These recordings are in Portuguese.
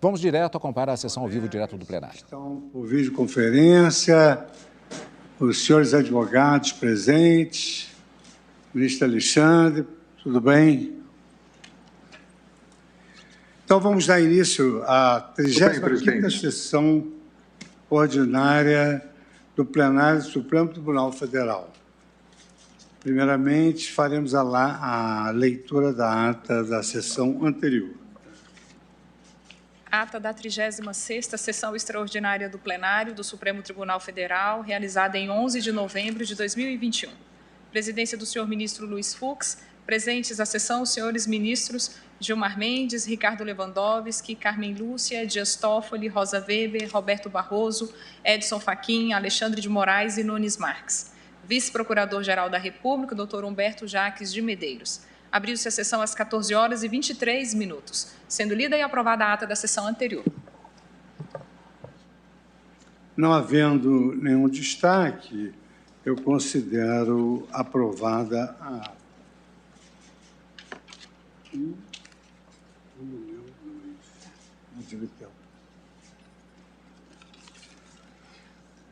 Vamos direto acompanhar a sessão ao vivo, direto do plenário. Estão por videoconferência, os senhores advogados presentes, ministro Alexandre, tudo bem? Então, vamos dar início à 35ª sessão ordinária do plenário do Supremo Tribunal Federal. Primeiramente, faremos a leitura da ata da sessão anterior. Ata da 36ª Sessão Extraordinária do Plenário do Supremo Tribunal Federal, realizada em 11 de novembro de 2021. Presidência do senhor ministro Luiz Fux. Presentes à sessão os senhores ministros Gilmar Mendes, Ricardo Lewandowski, Carmen Lúcia, Dias Toffoli, Rosa Weber, Roberto Barroso, Edson Fachin, Alexandre de Moraes e Nunes Marques. Vice-procurador-geral da República, doutor Humberto Jaques de Medeiros. Abriu-se a sessão às 14h23, sendo lida e aprovada a ata da sessão anterior. Não havendo nenhum destaque, eu considero aprovada a ata.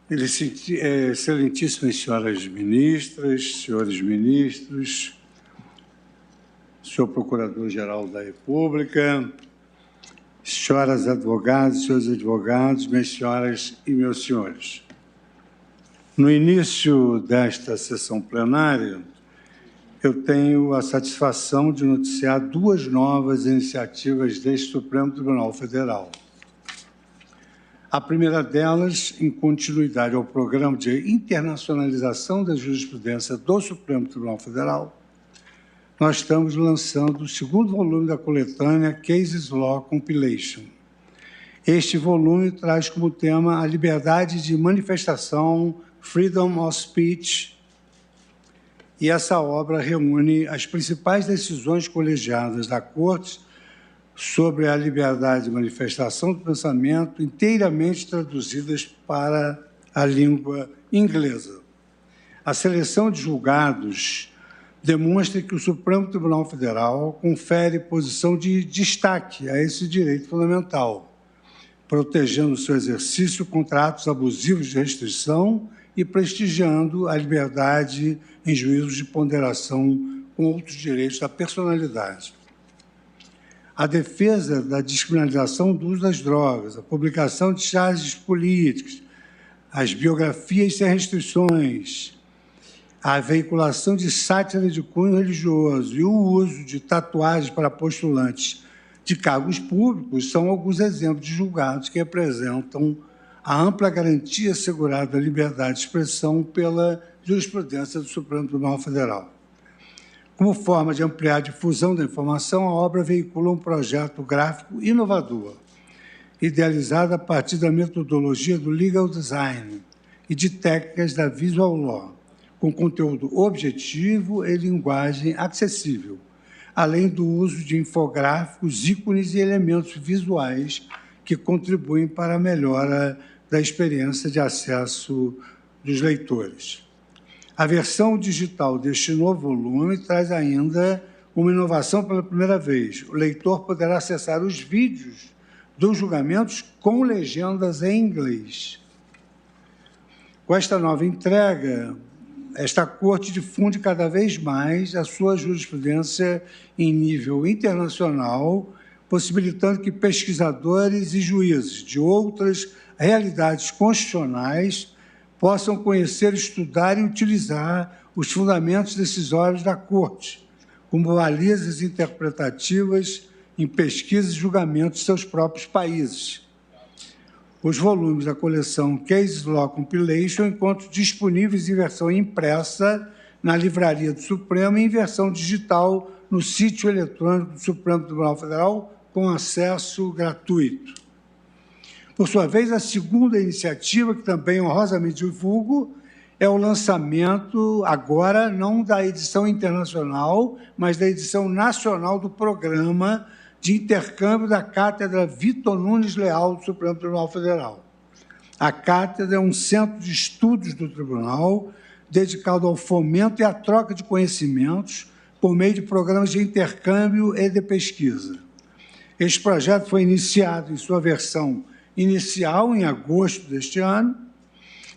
Excelentíssimas senhoras ministras, senhores ministros, senhor Procurador-Geral da República, senhoras advogadas, senhores advogados, minhas senhoras e meus senhores. No início desta sessão plenária, eu tenho a satisfação de noticiar duas novas iniciativas deste Supremo Tribunal Federal. A primeira delas, em continuidade ao programa de internacionalização da jurisprudência do Supremo Tribunal Federal, nós estamos lançando o segundo volume da coletânea Cases Law Compilation. Este volume traz como tema a liberdade de manifestação, freedom of speech, e essa obra reúne as principais decisões colegiadas da Corte sobre a liberdade de manifestação do pensamento, inteiramente traduzidas para a língua inglesa. A seleção de julgados demonstra que o Supremo Tribunal Federal confere posição de destaque a esse direito fundamental, protegendo seu exercício contra atos abusivos de restrição e prestigiando a liberdade em juízos de ponderação com outros direitos da personalidade. A defesa da descriminalização do uso das drogas, a publicação de charges políticas, as biografias sem restrições, a veiculação de sátira de cunho religioso e o uso de tatuagens para postulantes de cargos públicos são alguns exemplos de julgados que representam a ampla garantia assegurada à liberdade de expressão pela jurisprudência do Supremo Tribunal Federal. Como forma de ampliar a difusão da informação, a obra veicula um projeto gráfico inovador, idealizado a partir da metodologia do legal design e de técnicas da visual law, com conteúdo objetivo e linguagem acessível, além do uso de infográficos, ícones e elementos visuais que contribuem para a melhora da experiência de acesso dos leitores. A versão digital deste novo volume traz ainda uma inovação pela primeira vez. O leitor poderá acessar os vídeos dos julgamentos com legendas em inglês. Com esta nova entrega, esta Corte difunde cada vez mais a sua jurisprudência em nível internacional, possibilitando que pesquisadores e juízes de outras realidades constitucionais possam conhecer, estudar e utilizar os fundamentos decisórios da Corte, como balizas interpretativas em pesquisas e julgamentos de seus próprios países. Os volumes da coleção Cases Law Compilation encontram disponíveis em versão impressa na Livraria do Supremo e em versão digital no sítio eletrônico do Supremo Tribunal Federal com acesso gratuito. Por sua vez, a segunda iniciativa, que também honrosamente divulgo, é o lançamento, agora, não da edição internacional, mas da edição nacional do programa de intercâmbio da Cátedra Vitor Nunes Leal do Supremo Tribunal Federal. A cátedra é um centro de estudos do Tribunal dedicado ao fomento e à troca de conhecimentos por meio de programas de intercâmbio e de pesquisa. Este projeto foi iniciado em sua versão inicial, em agosto deste ano,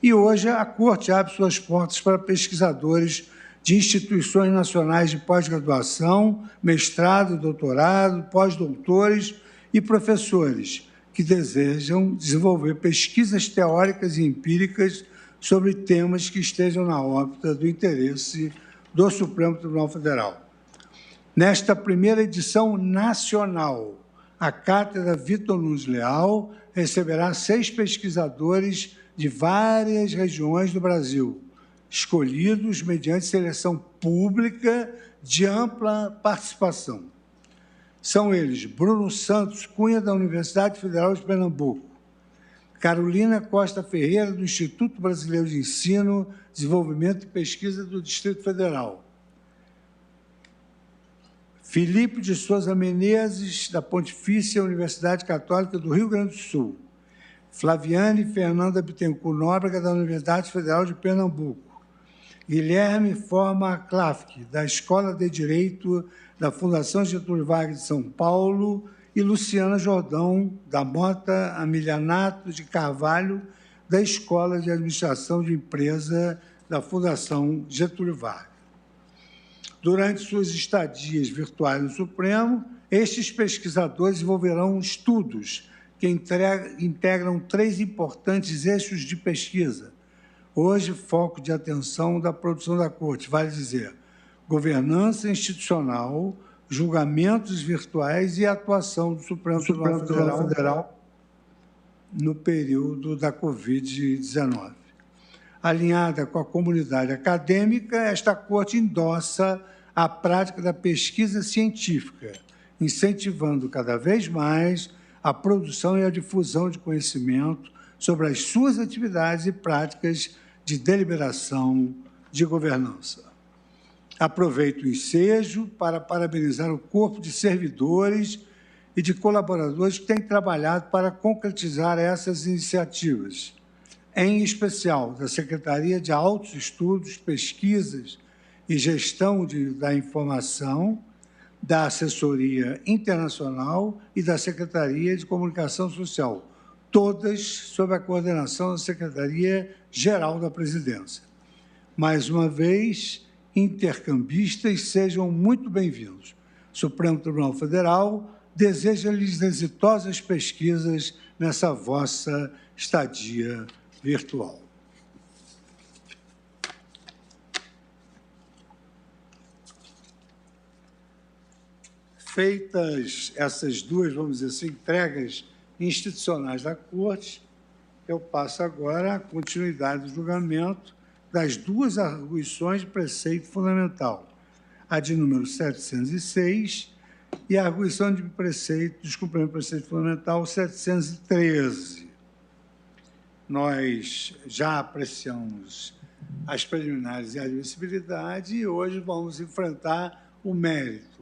e hoje a Corte abre suas portas para pesquisadores de instituições nacionais de pós-graduação, mestrado, doutorado, pós-doutores e professores que desejam desenvolver pesquisas teóricas e empíricas sobre temas que estejam na órbita do interesse do Supremo Tribunal Federal. Nesta primeira edição nacional, a Cátedra Vitor Nunes Leal receberá 6 pesquisadores de várias regiões do Brasil, escolhidos mediante seleção pública de ampla participação. São eles Bruno Santos Cunha, da Universidade Federal de Pernambuco, Carolina Costa Ferreira, do Instituto Brasileiro de Ensino, Desenvolvimento e Pesquisa do Distrito Federal, Felipe de Souza Menezes, da Pontifícia Universidade Católica do Rio Grande do Sul, Flaviane Fernanda Bittencourt Nóbrega, da Universidade Federal de Pernambuco, Guilherme Forma Klafke, da Escola de Direito da Fundação Getúlio Vargas de São Paulo, e Luciana Jordão, da Mota Amilianato de Carvalho, da Escola de Administração de Empresa da Fundação Getúlio Vargas. Durante suas estadias virtuais no Supremo, estes pesquisadores desenvolverão estudos que integram 3 importantes eixos de pesquisa. Hoje, foco de atenção da produção da Corte, vale dizer, governança institucional, julgamentos virtuais e atuação do Supremo Tribunal Federal no período da Covid-19. Alinhada com a comunidade acadêmica, esta Corte endossa a prática da pesquisa científica, incentivando cada vez mais a produção e a difusão de conhecimento sobre as suas atividades e práticas de deliberação de governança. Aproveito o ensejo para parabenizar o corpo de servidores e de colaboradores que têm trabalhado para concretizar essas iniciativas, em especial da Secretaria de Altos Estudos, Pesquisas e Gestão da Informação, da Assessoria Internacional e da Secretaria de Comunicação Social, todas sob a coordenação da Secretaria-Geral da Presidência. Mais uma vez, intercambistas, sejam muito bem-vindos. O Supremo Tribunal Federal deseja-lhes exitosas pesquisas nessa vossa estadia virtual. Feitas essas 2, vamos dizer assim, entregas institucionais da Corte, eu passo agora à continuidade do julgamento das 2 arguições de preceito fundamental, a de número 706 e a arguição de descumprimento de preceito fundamental 713. Nós já apreciamos as preliminares e a admissibilidade e hoje vamos enfrentar o mérito.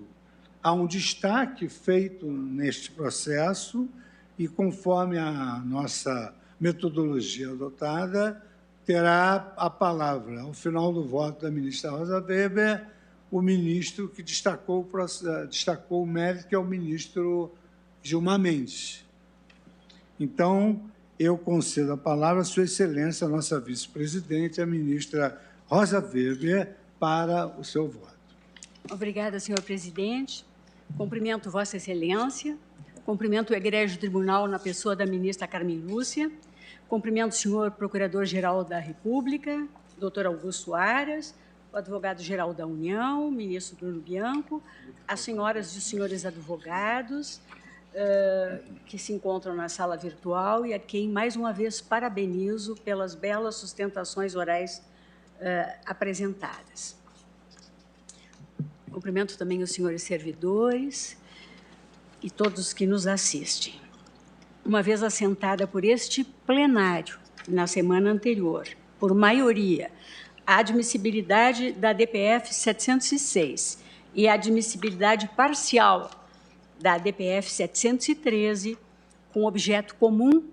Há um destaque feito neste processo e, conforme a nossa metodologia adotada, terá a palavra, ao final do voto da ministra Rosa Weber, o ministro que destacou o mérito, que é o ministro Gilmar Mendes. Então, eu concedo a palavra à Sua Excelência, a nossa vice-presidente, a ministra Rosa Weber, para o seu voto. Obrigada, senhor presidente. Cumprimento Vossa Excelência, cumprimento o egrégio tribunal na pessoa da ministra Carmen Lúcia, cumprimento o senhor Procurador-Geral da República, doutor Augusto Aras, o advogado-geral da União, o ministro Bruno Bianco, as senhoras e os senhores advogados que se encontram na sala virtual e a quem, mais uma vez, parabenizo pelas belas sustentações orais apresentadas. Cumprimento também os senhores servidores e todos que nos assistem. Uma vez assentada por este plenário, na semana anterior, por maioria, a admissibilidade da DPF 706 e a admissibilidade parcial da DPF 713, com objeto comum,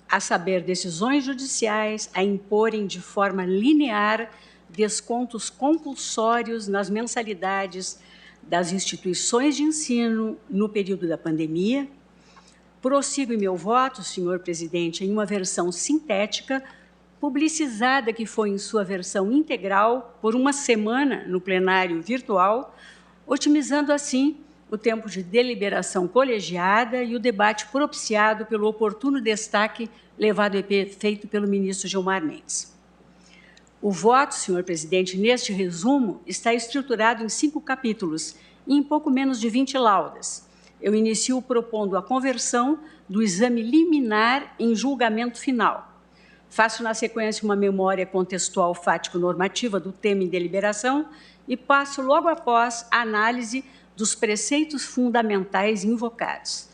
a saber, decisões judiciais a imporem de forma linear descontos compulsórios nas mensalidades das instituições de ensino no período da pandemia. Prossigo em meu voto, senhor presidente, em uma versão sintética, publicizada que foi em sua versão integral por uma semana no plenário virtual, otimizando assim o tempo de deliberação colegiada e o debate propiciado pelo oportuno destaque levado a efeito pelo ministro Gilmar Mendes. O voto, senhor presidente, neste resumo, está estruturado em 5 capítulos e em pouco menos de 20 laudas. Eu inicio propondo a conversão do exame liminar em julgamento final. Faço, na sequência, uma memória contextual fático-normativa do tema em deliberação e passo, logo após, a análise dos preceitos fundamentais invocados,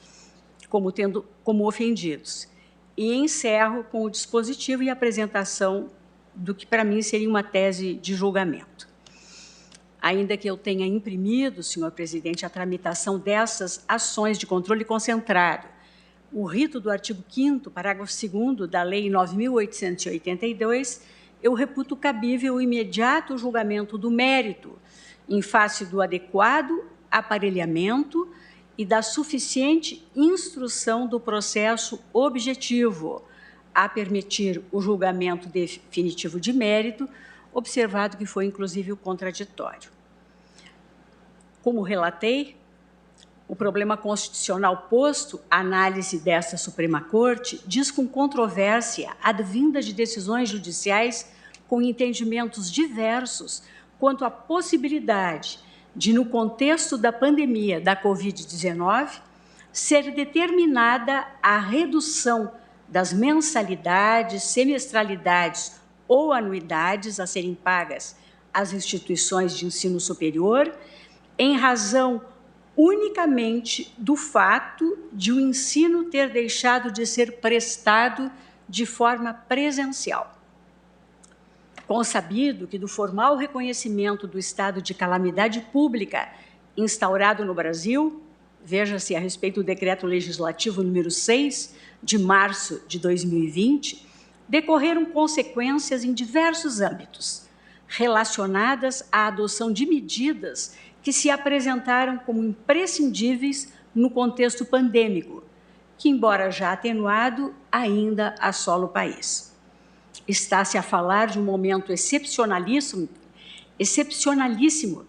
como ofendidos. E encerro com o dispositivo e apresentação do que, para mim, seria uma tese de julgamento. Ainda que eu tenha imprimido, senhor presidente, a tramitação dessas ações de controle concentrado, o rito do artigo 5º, parágrafo 2º da Lei 9.882, eu reputo cabível o imediato julgamento do mérito, em face do adequado aparelhamento e da suficiente instrução do processo objetivo, a permitir o julgamento definitivo de mérito, observado que foi, inclusive, o contraditório. Como relatei, o problema constitucional posto à análise desta Suprema Corte diz com controvérsia advinda de decisões judiciais com entendimentos diversos quanto à possibilidade de, no contexto da pandemia da Covid-19, ser determinada a redução das mensalidades, semestralidades ou anuidades a serem pagas às instituições de ensino superior, em razão unicamente do fato de o ensino ter deixado de ser prestado de forma presencial. Consabido que, do formal reconhecimento do estado de calamidade pública instaurado no Brasil, veja-se a respeito do Decreto Legislativo número 6, de março de 2020, decorreram consequências em diversos âmbitos, relacionadas à adoção de medidas que se apresentaram como imprescindíveis no contexto pandêmico, que, embora já atenuado, ainda assola o país. Está-se a falar de um momento excepcionalíssimo,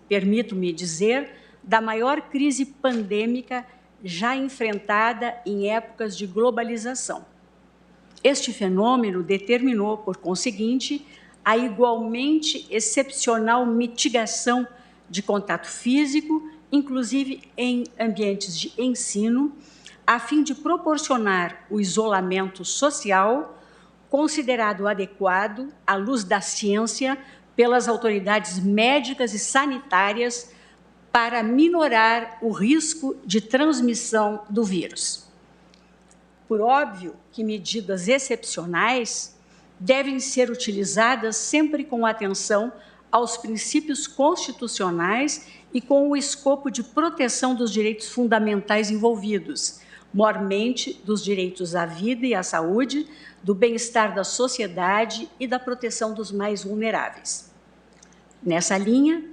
permito-me dizer, da maior crise pandêmica já enfrentada em épocas de globalização. Este fenômeno determinou, por conseguinte, a igualmente excepcional mitigação de contato físico, inclusive em ambientes de ensino, a fim de proporcionar o isolamento social considerado adequado à luz da ciência pelas autoridades médicas e sanitárias para minorar o risco de transmissão do vírus. Por óbvio que medidas excepcionais devem ser utilizadas sempre com atenção aos princípios constitucionais e com o escopo de proteção dos direitos fundamentais envolvidos, mormente dos direitos à vida e à saúde, do bem-estar da sociedade e da proteção dos mais vulneráveis. Nessa linha,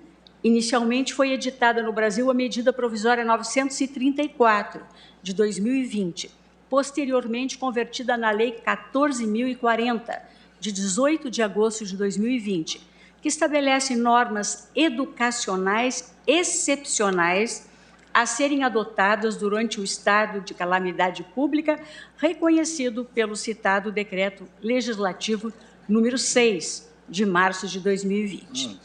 inicialmente foi editada no Brasil a Medida Provisória 934, de 2020, posteriormente convertida na Lei 14.040, de 18 de agosto de 2020, que estabelece normas educacionais excepcionais a serem adotadas durante o estado de calamidade pública, reconhecido pelo citado Decreto Legislativo número 6, de março de 2020.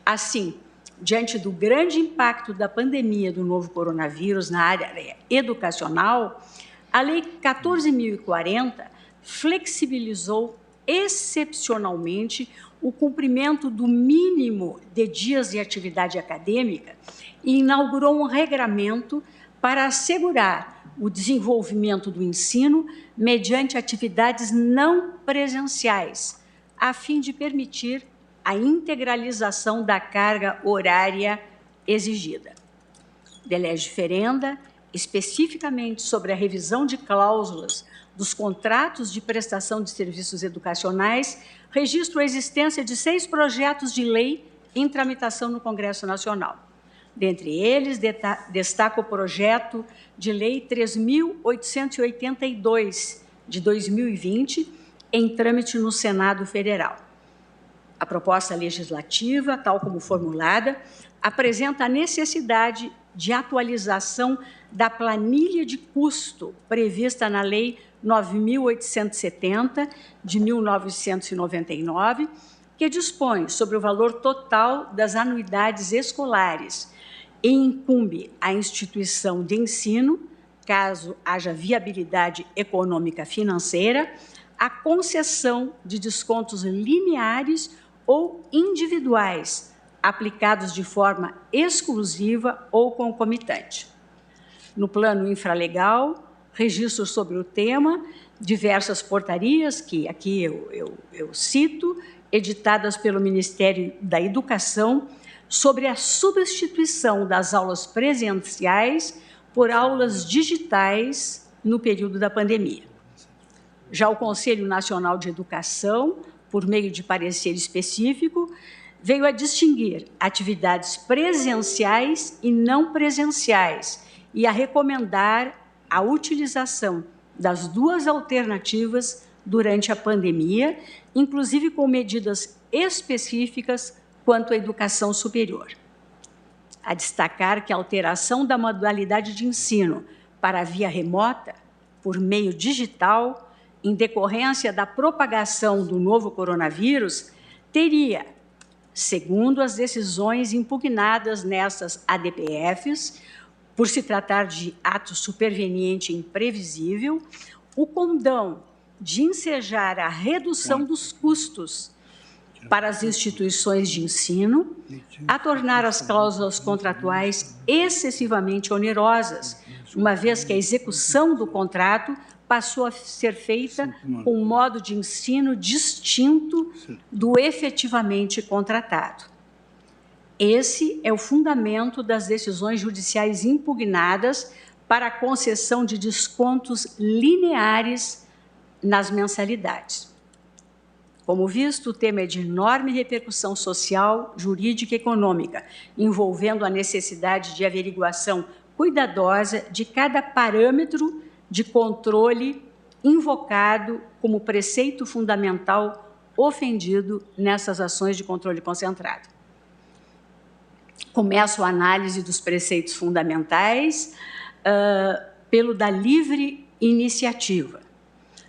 Assim, diante do grande impacto da pandemia do novo coronavírus na área educacional, a Lei 14.040 flexibilizou excepcionalmente o cumprimento do mínimo de dias de atividade acadêmica e inaugurou um regramento para assegurar o desenvolvimento do ensino mediante atividades não presenciais, a fim de permitir a integralização da carga horária exigida. De lege ferenda, especificamente sobre a revisão de cláusulas dos contratos de prestação de serviços educacionais, registro a existência de 6 projetos de lei em tramitação no Congresso Nacional. Dentre eles, destaco o projeto de Lei 3.882, de 2020, em trâmite no Senado Federal. A proposta legislativa, tal como formulada, apresenta a necessidade de atualização da planilha de custo prevista na Lei 9.870, de 1999, que dispõe sobre o valor total das anuidades escolares e incumbe à instituição de ensino, caso haja viabilidade econômica financeira, a concessão de descontos lineares ou individuais, aplicados de forma exclusiva ou concomitante. No plano infralegal, registro sobre o tema diversas portarias, que aqui eu cito, editadas pelo Ministério da Educação, sobre a substituição das aulas presenciais por aulas digitais no período da pandemia. Já o Conselho Nacional de Educação, por meio de parecer específico, veio a distinguir atividades presenciais e não presenciais e a recomendar a utilização das duas alternativas durante a pandemia, inclusive com medidas específicas quanto à educação superior. A destacar que a alteração da modalidade de ensino para a via remota, por meio digital, em decorrência da propagação do novo coronavírus, teria, segundo as decisões impugnadas nessas ADPFs, por se tratar de ato superveniente e imprevisível, o condão de ensejar a redução dos custos para as instituições de ensino, a tornar as cláusulas contratuais excessivamente onerosas, uma vez que a execução do contrato passou a ser feita com um modo de ensino distinto do efetivamente contratado. Esse é o fundamento das decisões judiciais impugnadas para a concessão de descontos lineares nas mensalidades. Como visto, o tema é de enorme repercussão social, jurídica e econômica, envolvendo a necessidade de averiguação cuidadosa de cada parâmetro de controle invocado como preceito fundamental ofendido nessas ações de controle concentrado. Começo a análise dos preceitos fundamentais pelo da livre iniciativa.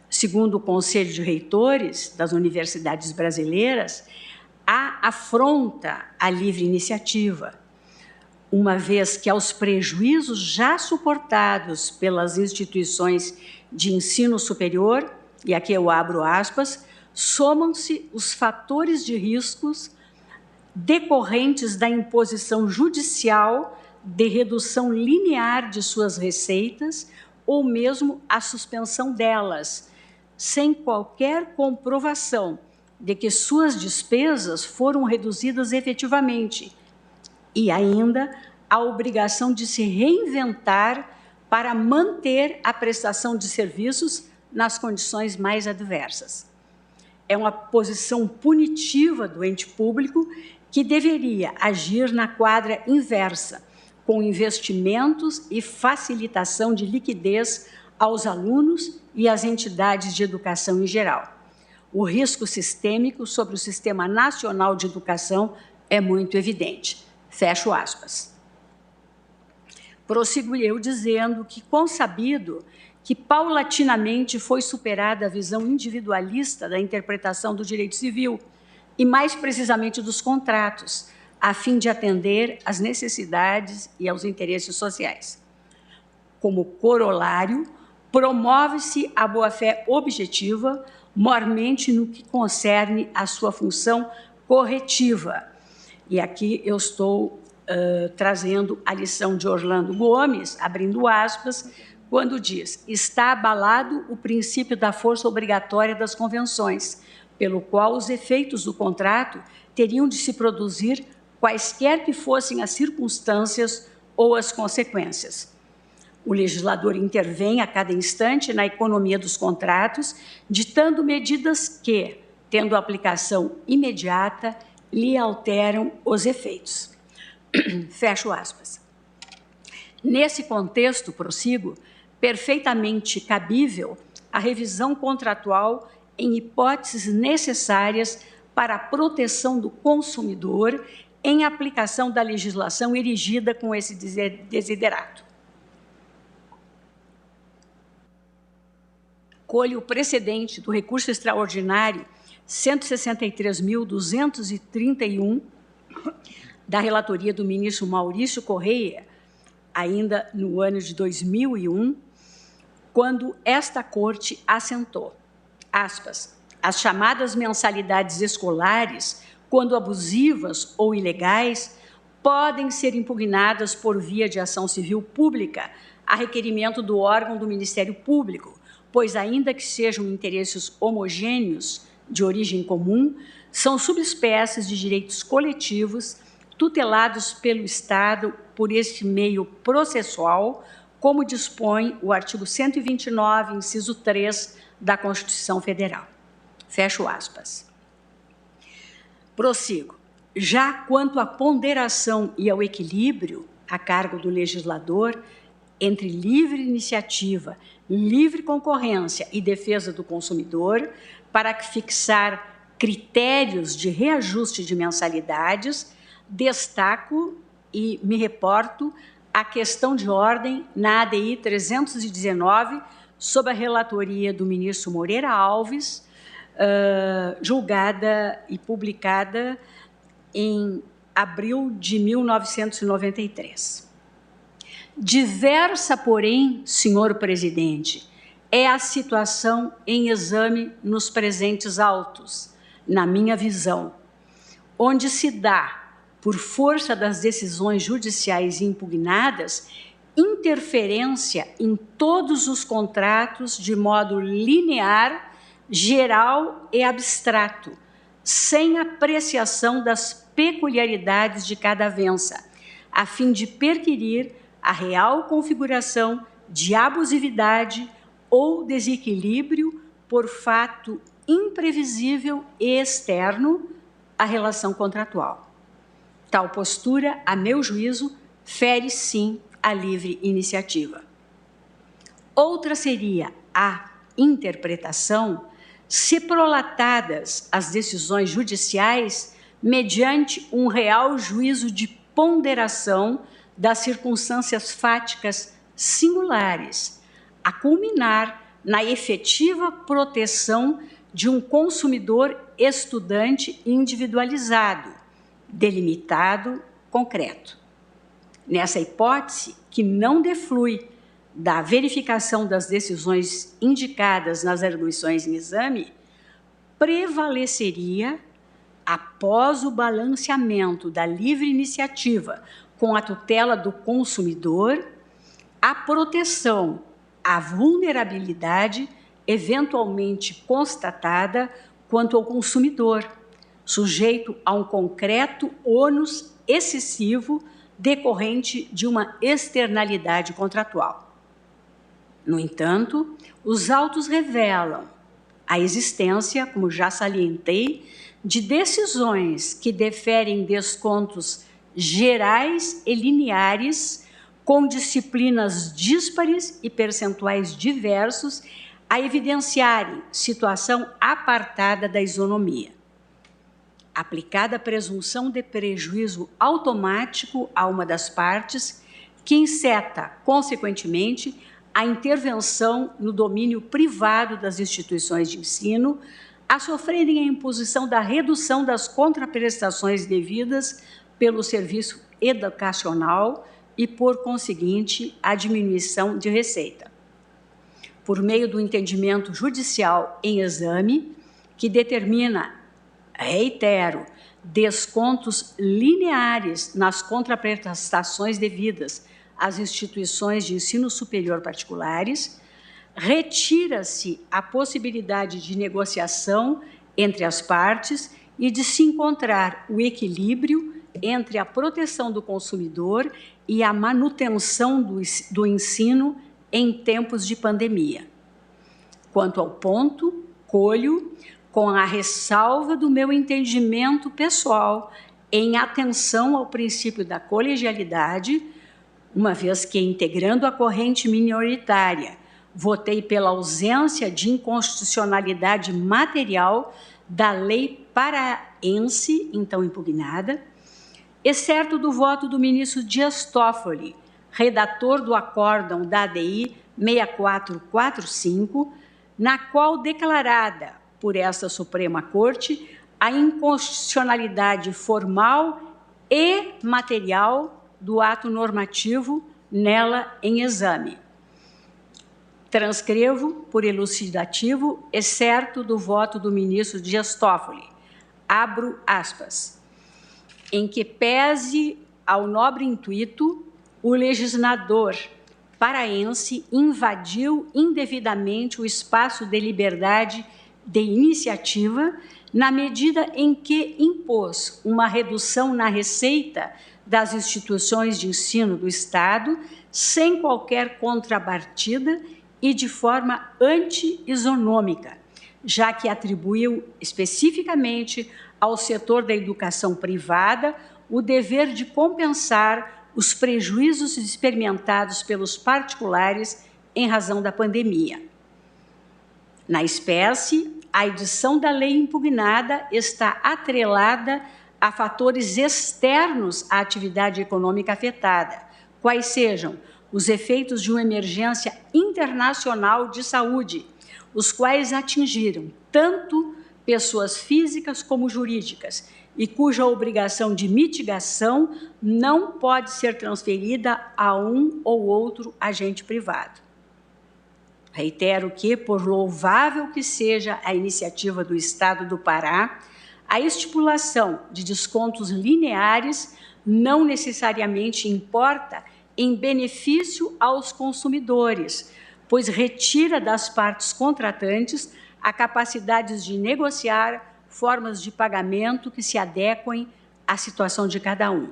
Segundo o Conselho de Reitores das Universidades Brasileiras, há afronta à livre iniciativa, uma vez que aos prejuízos já suportados pelas instituições de ensino superior, e aqui eu abro aspas, somam-se os fatores de riscos decorrentes da imposição judicial de redução linear de suas receitas ou mesmo a suspensão delas, sem qualquer comprovação de que suas despesas foram reduzidas efetivamente, e ainda a obrigação de se reinventar para manter a prestação de serviços nas condições mais adversas. É uma posição punitiva do ente público que deveria agir na quadra inversa, com investimentos e facilitação de liquidez aos alunos e às entidades de educação em geral. O risco sistêmico sobre o Sistema Nacional de Educação é muito evidente. Fecho aspas. Prossigo eu dizendo que, consabido que paulatinamente foi superada a visão individualista da interpretação do direito civil e, mais precisamente, dos contratos, a fim de atender às necessidades e aos interesses sociais. Como corolário, promove-se a boa-fé objetiva, mormente no que concerne à sua função corretiva. E aqui eu estou trazendo a lição de Orlando Gomes, abrindo aspas, quando diz: está abalado o princípio da força obrigatória das convenções, pelo qual os efeitos do contrato teriam de se produzir quaisquer que fossem as circunstâncias ou as consequências. O legislador intervém a cada instante na economia dos contratos, ditando medidas que, tendo aplicação imediata, lhe alteram os efeitos. Fecho aspas. Nesse contexto, prossigo, perfeitamente cabível a revisão contratual em hipóteses necessárias para a proteção do consumidor em aplicação da legislação erigida com esse desiderato. Colho o precedente do recurso extraordinário 163.231 da relatoria do ministro Maurício Correia, ainda no ano de 2001, quando esta Corte assentou, aspas, as chamadas mensalidades escolares, quando abusivas ou ilegais, podem ser impugnadas por via de ação civil pública a requerimento do órgão do Ministério Público, pois, ainda que sejam interesses homogêneos de origem comum, são subespécies de direitos coletivos tutelados pelo Estado por este meio processual, como dispõe o artigo 129, inciso 3 da Constituição Federal. Fecho aspas. Prossigo. Já quanto à ponderação e ao equilíbrio a cargo do legislador entre livre iniciativa, livre concorrência e defesa do consumidor, para fixar critérios de reajuste de mensalidades, destaco e me reporto à questão de ordem na ADI 319, sob a relatoria do ministro Moreira Alves, julgada e publicada em abril de 1993. Diversa, porém, senhor presidente, é a situação em exame nos presentes autos, na minha visão, onde se dá, por força das decisões judiciais impugnadas, interferência em todos os contratos de modo linear, geral e abstrato, sem apreciação das peculiaridades de cada avença, a fim de perquirir a real configuração de abusividade ou desequilíbrio por fato imprevisível e externo à relação contratual. Tal postura, a meu juízo, fere sim a livre iniciativa. Outra seria a interpretação se prolatadas as decisões judiciais mediante um real juízo de ponderação das circunstâncias fáticas singulares, a culminar na efetiva proteção de um consumidor estudante individualizado, delimitado, concreto. Nessa hipótese, que não deflui da verificação das decisões indicadas nas arguições em exame, prevaleceria, após o balanceamento da livre iniciativa com a tutela do consumidor, a proteção à vulnerabilidade eventualmente constatada quanto ao consumidor, sujeito a um concreto ônus excessivo decorrente de uma externalidade contratual. No entanto, os autos revelam a existência, como já salientei, de decisões que deferem descontos gerais e lineares, com disciplinas díspares e percentuais diversos, a evidenciarem situação apartada da isonomia. Aplicada a presunção de prejuízo automático a uma das partes, que enceta, consequentemente, a intervenção no domínio privado das instituições de ensino, a sofrerem a imposição da redução das contraprestações devidas pelo serviço educacional e, por conseguinte, a diminuição de receita. Por meio do entendimento judicial em exame, que determina, reitero, descontos lineares nas contraprestações devidas às instituições de ensino superior particulares, retira-se a possibilidade de negociação entre as partes e de se encontrar o equilíbrio entre a proteção do consumidor e a manutenção do ensino em tempos de pandemia. Quanto ao ponto, colho, com a ressalva do meu entendimento pessoal, em atenção ao princípio da colegialidade, uma vez que, integrando a corrente minoritária, votei pela ausência de inconstitucionalidade material da lei paraense, então impugnada, exceto do voto do ministro Dias Toffoli, redator do acórdão da ADI 6445, na qual declarada por esta Suprema Corte a inconstitucionalidade formal e material do ato normativo nela em exame. Transcrevo por elucidativo, excerto do voto do ministro Dias Toffoli. Abro aspas. Em que pese ao nobre intuito, o legislador paraense invadiu indevidamente o espaço de liberdade de iniciativa na medida em que impôs uma redução na receita das instituições de ensino do Estado sem qualquer contrapartida e de forma anti-isonômica, já que atribuiu especificamente ao setor da educação privada o dever de compensar os prejuízos experimentados pelos particulares em razão da pandemia. Na espécie, a edição da lei impugnada está atrelada a fatores externos à atividade econômica afetada, quais sejam os efeitos de uma emergência internacional de saúde, os quais atingiram tanto pessoas físicas como jurídicas, e cuja obrigação de mitigação não pode ser transferida a um ou outro agente privado. Reitero que, por louvável que seja a iniciativa do Estado do Pará, a estipulação de descontos lineares não necessariamente importa em benefício aos consumidores, pois retira das partes contratantes a capacidade de negociar formas de pagamento que se adequem à situação de cada um.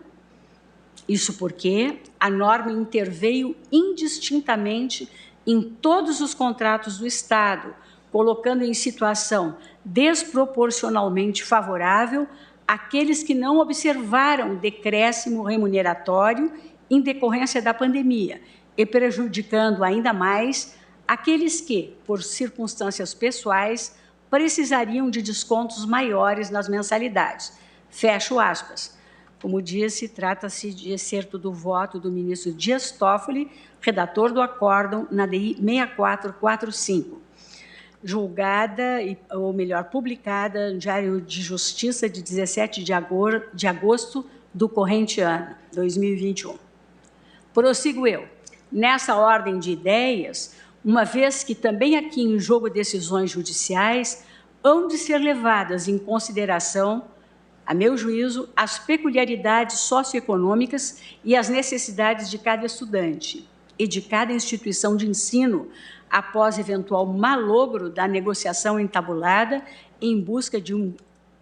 Isso porque a norma interveio indistintamente em todos os contratos do Estado, colocando em situação desproporcionalmente favorável aqueles que não observaram decréscimo remuneratório em decorrência da pandemia e prejudicando ainda mais aqueles que, por circunstâncias pessoais, precisariam de descontos maiores nas mensalidades. Fecho aspas. Como disse, trata-se de excerto do voto do ministro Dias Toffoli, redator do acórdão na DI 6445, julgada, ou melhor, publicada no Diário de Justiça de 17 de agosto do corrente ano, 2021. Prossigo eu. Nessa ordem de ideias, uma vez que também aqui em jogo decisões judiciais, hão de ser levadas em consideração, a meu juízo, as peculiaridades socioeconômicas e as necessidades de cada estudante e de cada instituição de ensino após eventual malogro da negociação entabulada em busca de um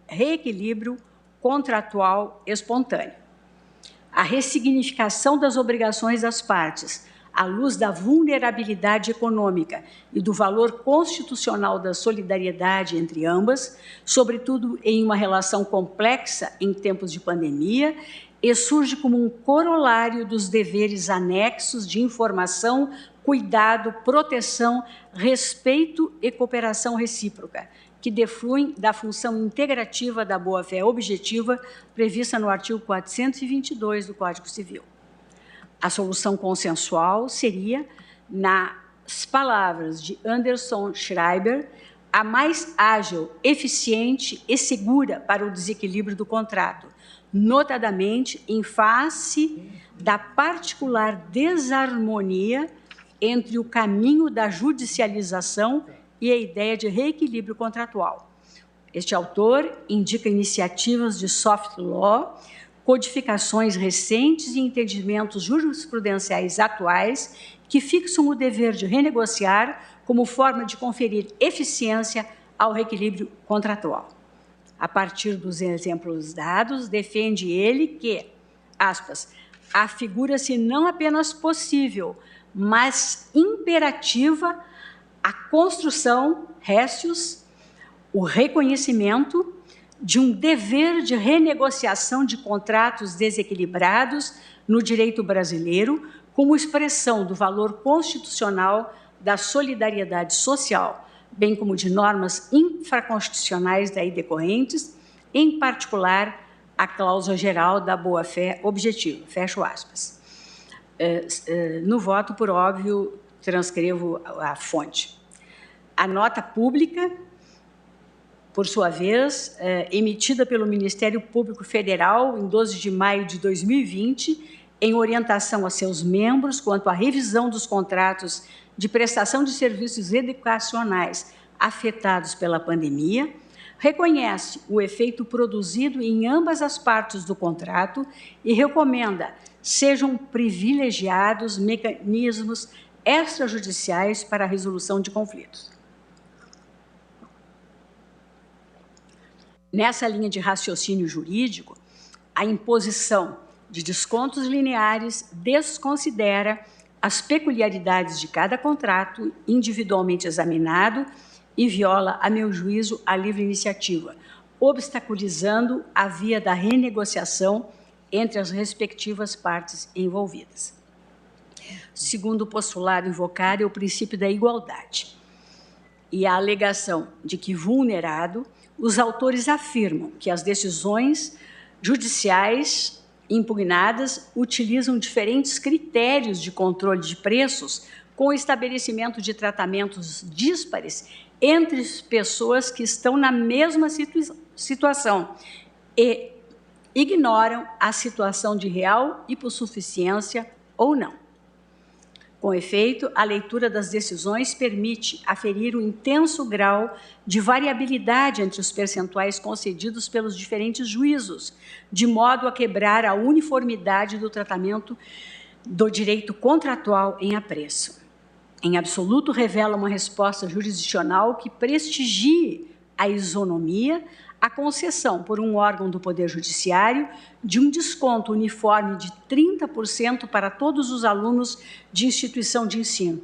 reequilíbrio contratual espontâneo. A ressignificação das obrigações das partes, à luz da vulnerabilidade econômica e do valor constitucional da solidariedade entre ambas, sobretudo em uma relação complexa em tempos de pandemia, e surge como um corolário dos deveres anexos de informação, cuidado, proteção, respeito e cooperação recíproca, que defluem da função integrativa da boa-fé objetiva prevista no artigo 422 do Código Civil. A solução consensual seria, nas palavras de Anderson Schreiber, a mais ágil, eficiente e segura para o desequilíbrio do contrato, notadamente em face da particular desarmonia entre o caminho da judicialização e a ideia de reequilíbrio contratual. Este autor indica iniciativas de soft law, codificações recentes e entendimentos jurisprudenciais atuais que fixam o dever de renegociar como forma de conferir eficiência ao reequilíbrio contratual. A partir dos exemplos dados, defende ele que, aspas, afigura-se não apenas possível, mas imperativa a construção, rescius, o reconhecimento de um dever de renegociação de contratos desequilibrados no direito brasileiro, como expressão do valor constitucional da solidariedade social, bem como de normas infraconstitucionais daí decorrentes, em particular a cláusula geral da boa-fé objetiva. Fecho aspas. No voto, por óbvio, transcrevo a fonte. A nota pública, por sua vez, emitida pelo Ministério Público Federal em 12 de maio de 2020, em orientação a seus membros quanto à revisão dos contratos de prestação de serviços educacionais afetados pela pandemia, reconhece o efeito produzido em ambas as partes do contrato e recomenda sejam privilegiados mecanismos extrajudiciais para a resolução de conflitos. Nessa linha de raciocínio jurídico, a imposição de descontos lineares desconsidera as peculiaridades de cada contrato individualmente examinado e viola, a meu juízo, a livre iniciativa, obstaculizando a via da renegociação entre as respectivas partes envolvidas. Segundo o postulado invocado é o princípio da igualdade e a alegação de que, vulnerado, os autores afirmam que as decisões judiciais impugnadas utilizam diferentes critérios de controle de preços com o estabelecimento de tratamentos díspares entre pessoas que estão na mesma situação e ignoram a situação de real hipossuficiência ou não. Com efeito, a leitura das decisões permite aferir um intenso grau de variabilidade entre os percentuais concedidos pelos diferentes juízos, de modo a quebrar a uniformidade do tratamento do direito contratual em apreço. Em absoluto, revela uma resposta jurisdicional que prestigie a isonomia, a concessão por um órgão do Poder Judiciário de um desconto uniforme de 30% para todos os alunos de instituição de ensino.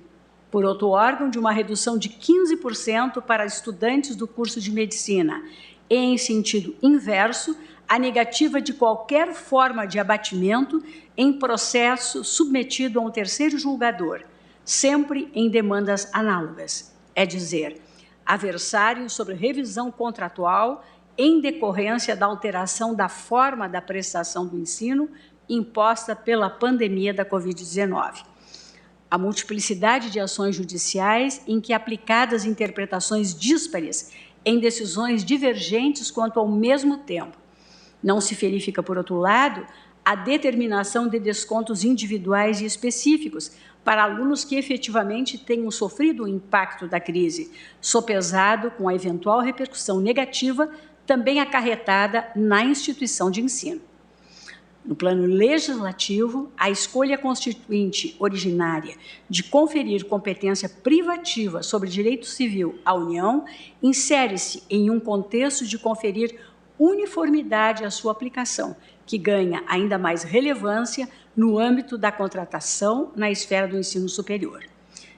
Por outro órgão, de uma redução de 15% para estudantes do curso de medicina. E, em sentido inverso, a negativa de qualquer forma de abatimento em processo submetido a um terceiro julgador, sempre em demandas análogas, é dizer, adversário sobre revisão contratual em decorrência da alteração da forma da prestação do ensino imposta pela pandemia da Covid-19. A multiplicidade de ações judiciais em que aplicadas interpretações díspares em decisões divergentes quanto ao mesmo tempo. Não se verifica, por outro lado, a determinação de descontos individuais e específicos para alunos que efetivamente tenham sofrido o impacto da crise, sopesado com a eventual repercussão negativa também acarretada na instituição de ensino. No plano legislativo, a escolha constituinte originária de conferir competência privativa sobre direito civil à União insere-se em um contexto de conferir uniformidade à sua aplicação, que ganha ainda mais relevância no âmbito da contratação na esfera do ensino superior.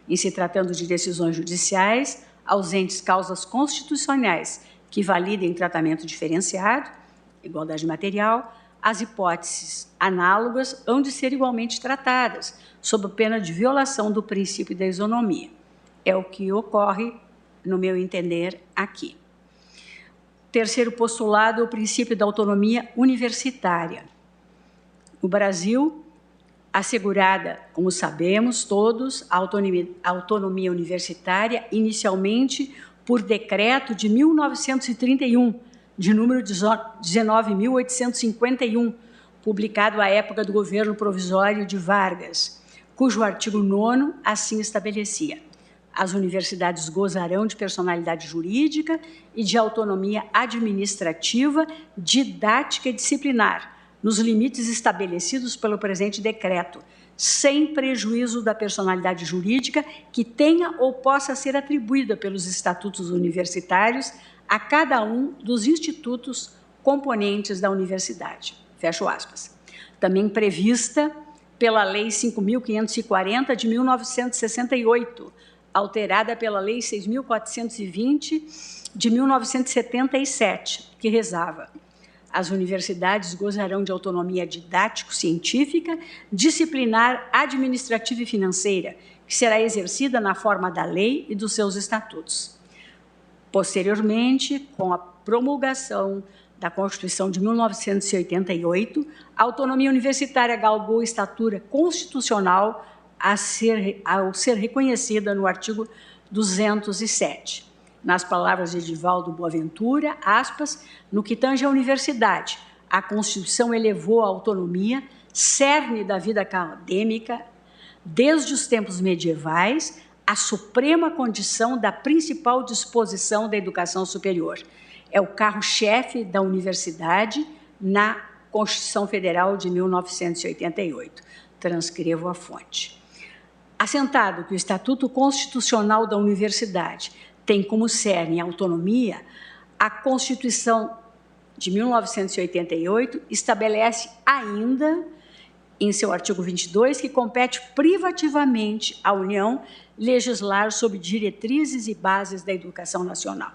Em se tratando de decisões judiciais, ausentes causas constitucionais que validem tratamento diferenciado, igualdade material, as hipóteses análogas hão de ser igualmente tratadas, sob pena de violação do princípio da isonomia. É o que ocorre, no meu entender, aqui. Terceiro postulado é o princípio da autonomia universitária. No Brasil, assegurada, como sabemos todos, a autonomia universitária, inicialmente por decreto de 1931, de número 19.851, publicado à época do governo provisório de Vargas, cujo artigo 9º assim estabelecia: as universidades gozarão de personalidade jurídica e de autonomia administrativa, didática e disciplinar, nos limites estabelecidos pelo presente decreto, sem prejuízo da personalidade jurídica que tenha ou possa ser atribuída pelos estatutos universitários a cada um dos institutos componentes da universidade. Fecho aspas. Também prevista pela Lei 5.540 de 1968, alterada pela Lei 6.420, de 1977, que rezava: as universidades gozarão de autonomia didático-científica, disciplinar, administrativa e financeira, que será exercida na forma da lei e dos seus estatutos. Posteriormente, com a promulgação da Constituição de 1988, a autonomia universitária galgou estatura constitucional ao ser reconhecida no artigo 207. Nas palavras de Edivaldo Boaventura, aspas, no que tange à universidade, a Constituição elevou a autonomia, cerne da vida acadêmica, desde os tempos medievais, à suprema condição da principal disposição da educação superior. É o carro-chefe da universidade na Constituição Federal de 1988. Transcrevo a fonte. Assentado que o Estatuto Constitucional da Universidade tem como cerne a autonomia, a Constituição de 1988 estabelece ainda, em seu artigo 22, que compete privativamente à União legislar sobre diretrizes e bases da educação nacional.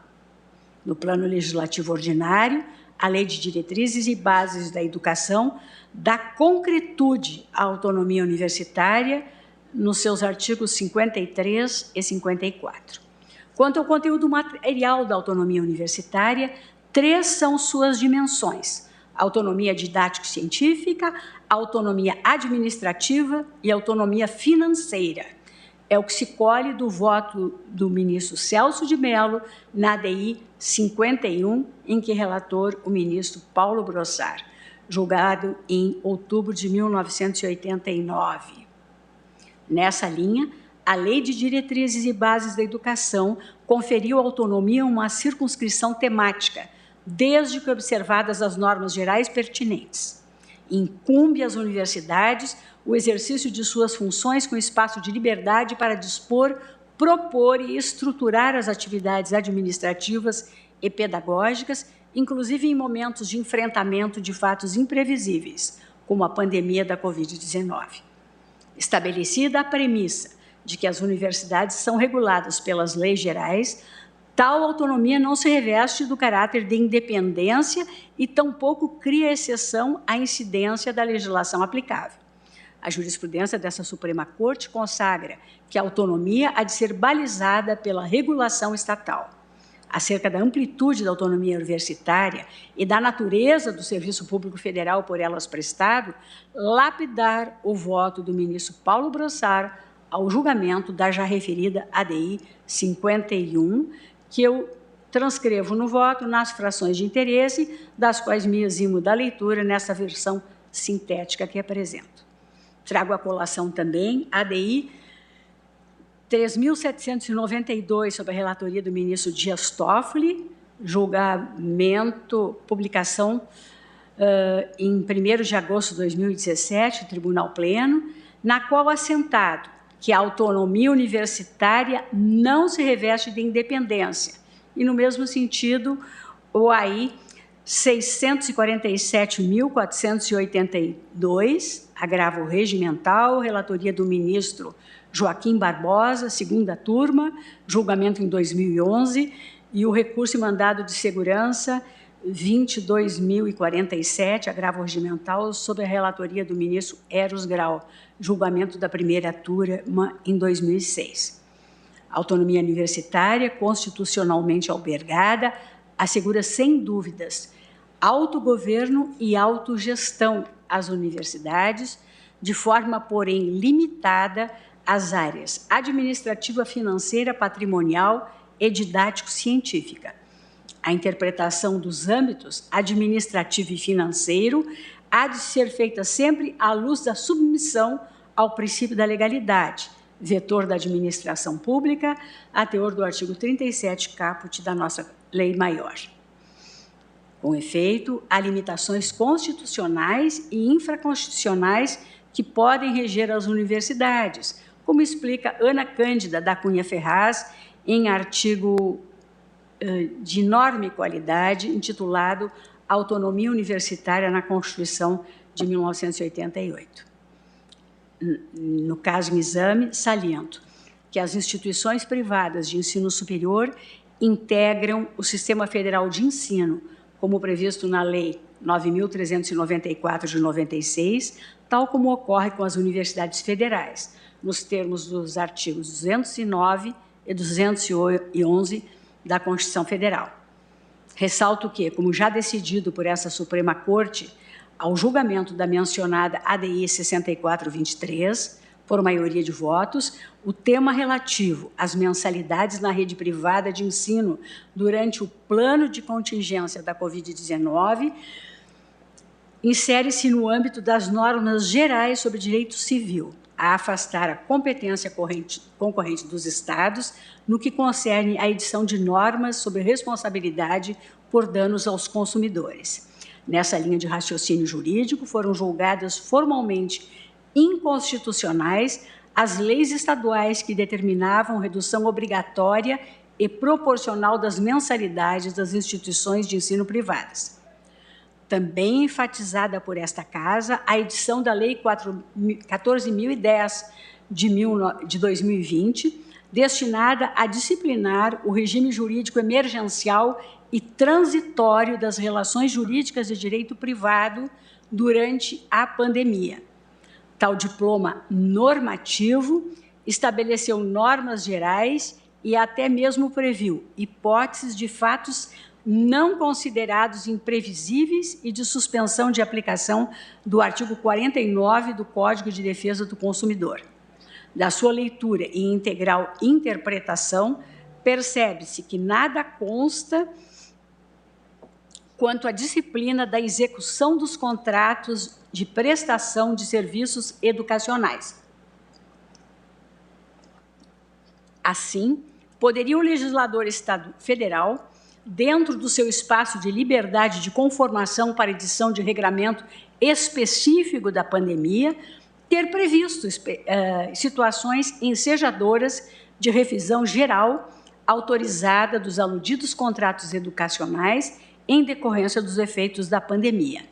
No plano legislativo ordinário, a Lei de Diretrizes e Bases da Educação dá concretude à autonomia universitária nos seus artigos 53 e 54. Quanto ao conteúdo material da autonomia universitária, 3 são suas dimensões: autonomia didático-científica, autonomia administrativa e autonomia financeira. É o que se colhe do voto do ministro Celso de Mello na ADI 51, em que relator o ministro Paulo Brossard, julgado em outubro de 1989. Nessa linha, a Lei de Diretrizes e Bases da Educação conferiu à autonomia uma circunscrição temática, desde que observadas as normas gerais pertinentes. Incumbe às universidades o exercício de suas funções com espaço de liberdade para dispor, propor e estruturar as atividades administrativas e pedagógicas, inclusive em momentos de enfrentamento de fatos imprevisíveis, como a pandemia da Covid-19. Estabelecida a premissa de que as universidades são reguladas pelas leis gerais, tal autonomia não se reveste do caráter de independência e tampouco cria exceção à incidência da legislação aplicável. A jurisprudência dessa Suprema Corte consagra que a autonomia há de ser balizada pela regulação estatal. Acerca da amplitude da autonomia universitária e da natureza do serviço público federal por elas prestado, lapidar o voto do ministro Paulo Brossard ao julgamento da já referida ADI 51, que eu transcrevo no voto nas frações de interesse, das quais me eximo da leitura nessa versão sintética que apresento. Trago à colação também a ADI 3.792, sob a relatoria do ministro Dias Toffoli, julgamento, publicação em 1º de agosto de 2017, Tribunal Pleno, na qual assentado que a autonomia universitária não se reveste de independência, e, no mesmo sentido, o AI 647.482, agravo regimental, relatoria do ministro Joaquim Barbosa, 2ª turma, julgamento em 2011, e o recurso e mandado de segurança 22.047, agravo regimental, sob a relatoria do ministro Eros Grau, julgamento da 1ª turma em 2006. A autonomia universitária, constitucionalmente albergada, assegura, sem dúvidas, autogoverno e autogestão às universidades, de forma, porém, limitada às áreas administrativa, financeira, patrimonial e didático-científica. A interpretação dos âmbitos administrativo e financeiro há de ser feita sempre à luz da submissão ao princípio da legalidade, vetor da administração pública, a teor do artigo 37, caput da nossa Lei Maior. Com efeito, há limitações constitucionais e infraconstitucionais que podem reger as universidades, como explica Ana Cândida da Cunha Ferraz em artigo de enorme qualidade, intitulado Autonomia Universitária na Constituição de 1988. No caso em exame, saliento: que as instituições privadas de ensino superior integram o Sistema Federal de Ensino, como previsto na Lei 9.394 de 96, tal como ocorre com as universidades federais, nos termos dos artigos 209 e 211 da Constituição Federal. Ressalto que, como já decidido por essa Suprema Corte, ao julgamento da mencionada ADI 6423, por maioria de votos, o tema relativo às mensalidades na rede privada de ensino durante o plano de contingência da Covid-19 insere-se no âmbito das normas gerais sobre direito civil, a afastar a competência concorrente dos Estados no que concerne à edição de normas sobre responsabilidade por danos aos consumidores. Nessa linha de raciocínio jurídico, foram julgadas formalmente inconstitucionais as leis estaduais que determinavam redução obrigatória e proporcional das mensalidades das instituições de ensino privadas. Também enfatizada por esta Casa a edição da Lei 14.010 de 2020, destinada a disciplinar o regime jurídico emergencial e transitório das relações jurídicas de direito privado durante a pandemia. Tal diploma normativo estabeleceu normas gerais e até mesmo previu hipóteses de fatos não considerados imprevisíveis e de suspensão de aplicação do artigo 49 do Código de Defesa do Consumidor. Da sua leitura e integral interpretação, percebe-se que nada consta quanto à disciplina da execução dos contratos de prestação de serviços educacionais. Assim, poderia o legislador federal, dentro do seu espaço de liberdade de conformação para edição de regramento específico da pandemia, ter previsto situações ensejadoras de revisão geral autorizada dos aludidos contratos educacionais em decorrência dos efeitos da pandemia.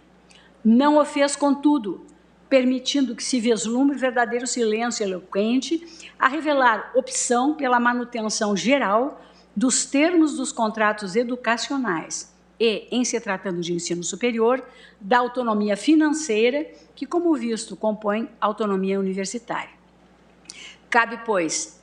Não o fez, contudo, permitindo que se vislumbre verdadeiro silêncio eloquente a revelar opção pela manutenção geral dos termos dos contratos educacionais e, em se tratando de ensino superior, da autonomia financeira que, como visto, compõe a autonomia universitária. Cabe, pois,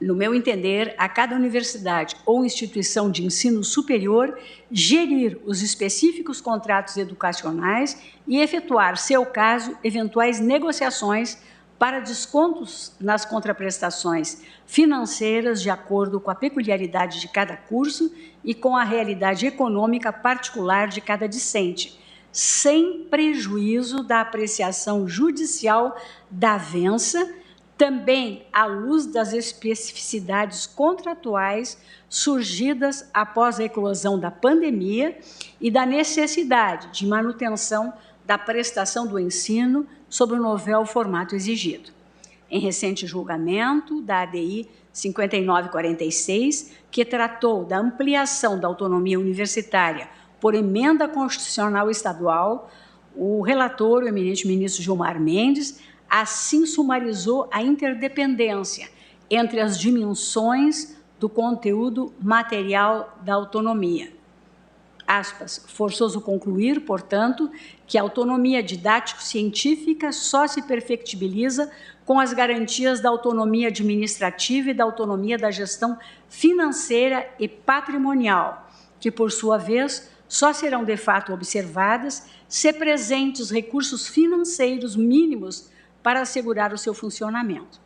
no meu entender, a cada universidade ou instituição de ensino superior gerir os específicos contratos educacionais e efetuar, seu caso, eventuais negociações para descontos nas contraprestações financeiras de acordo com a peculiaridade de cada curso e com a realidade econômica particular de cada discente, sem prejuízo da apreciação judicial da avença, também à luz das especificidades contratuais surgidas após a eclosão da pandemia e da necessidade de manutenção da prestação do ensino sob o novel formato exigido. Em recente julgamento da ADI 5946, que tratou da ampliação da autonomia universitária por emenda constitucional estadual, o relator, o eminente ministro Gilmar Mendes, assim sumarizou a interdependência entre as dimensões do conteúdo material da autonomia. Aspas, forçoso concluir, portanto, que a autonomia didático-científica só se perfectibiliza com as garantias da autonomia administrativa e da autonomia da gestão financeira e patrimonial, que, por sua vez, só serão de fato observadas se presentes recursos financeiros mínimos para assegurar o seu funcionamento.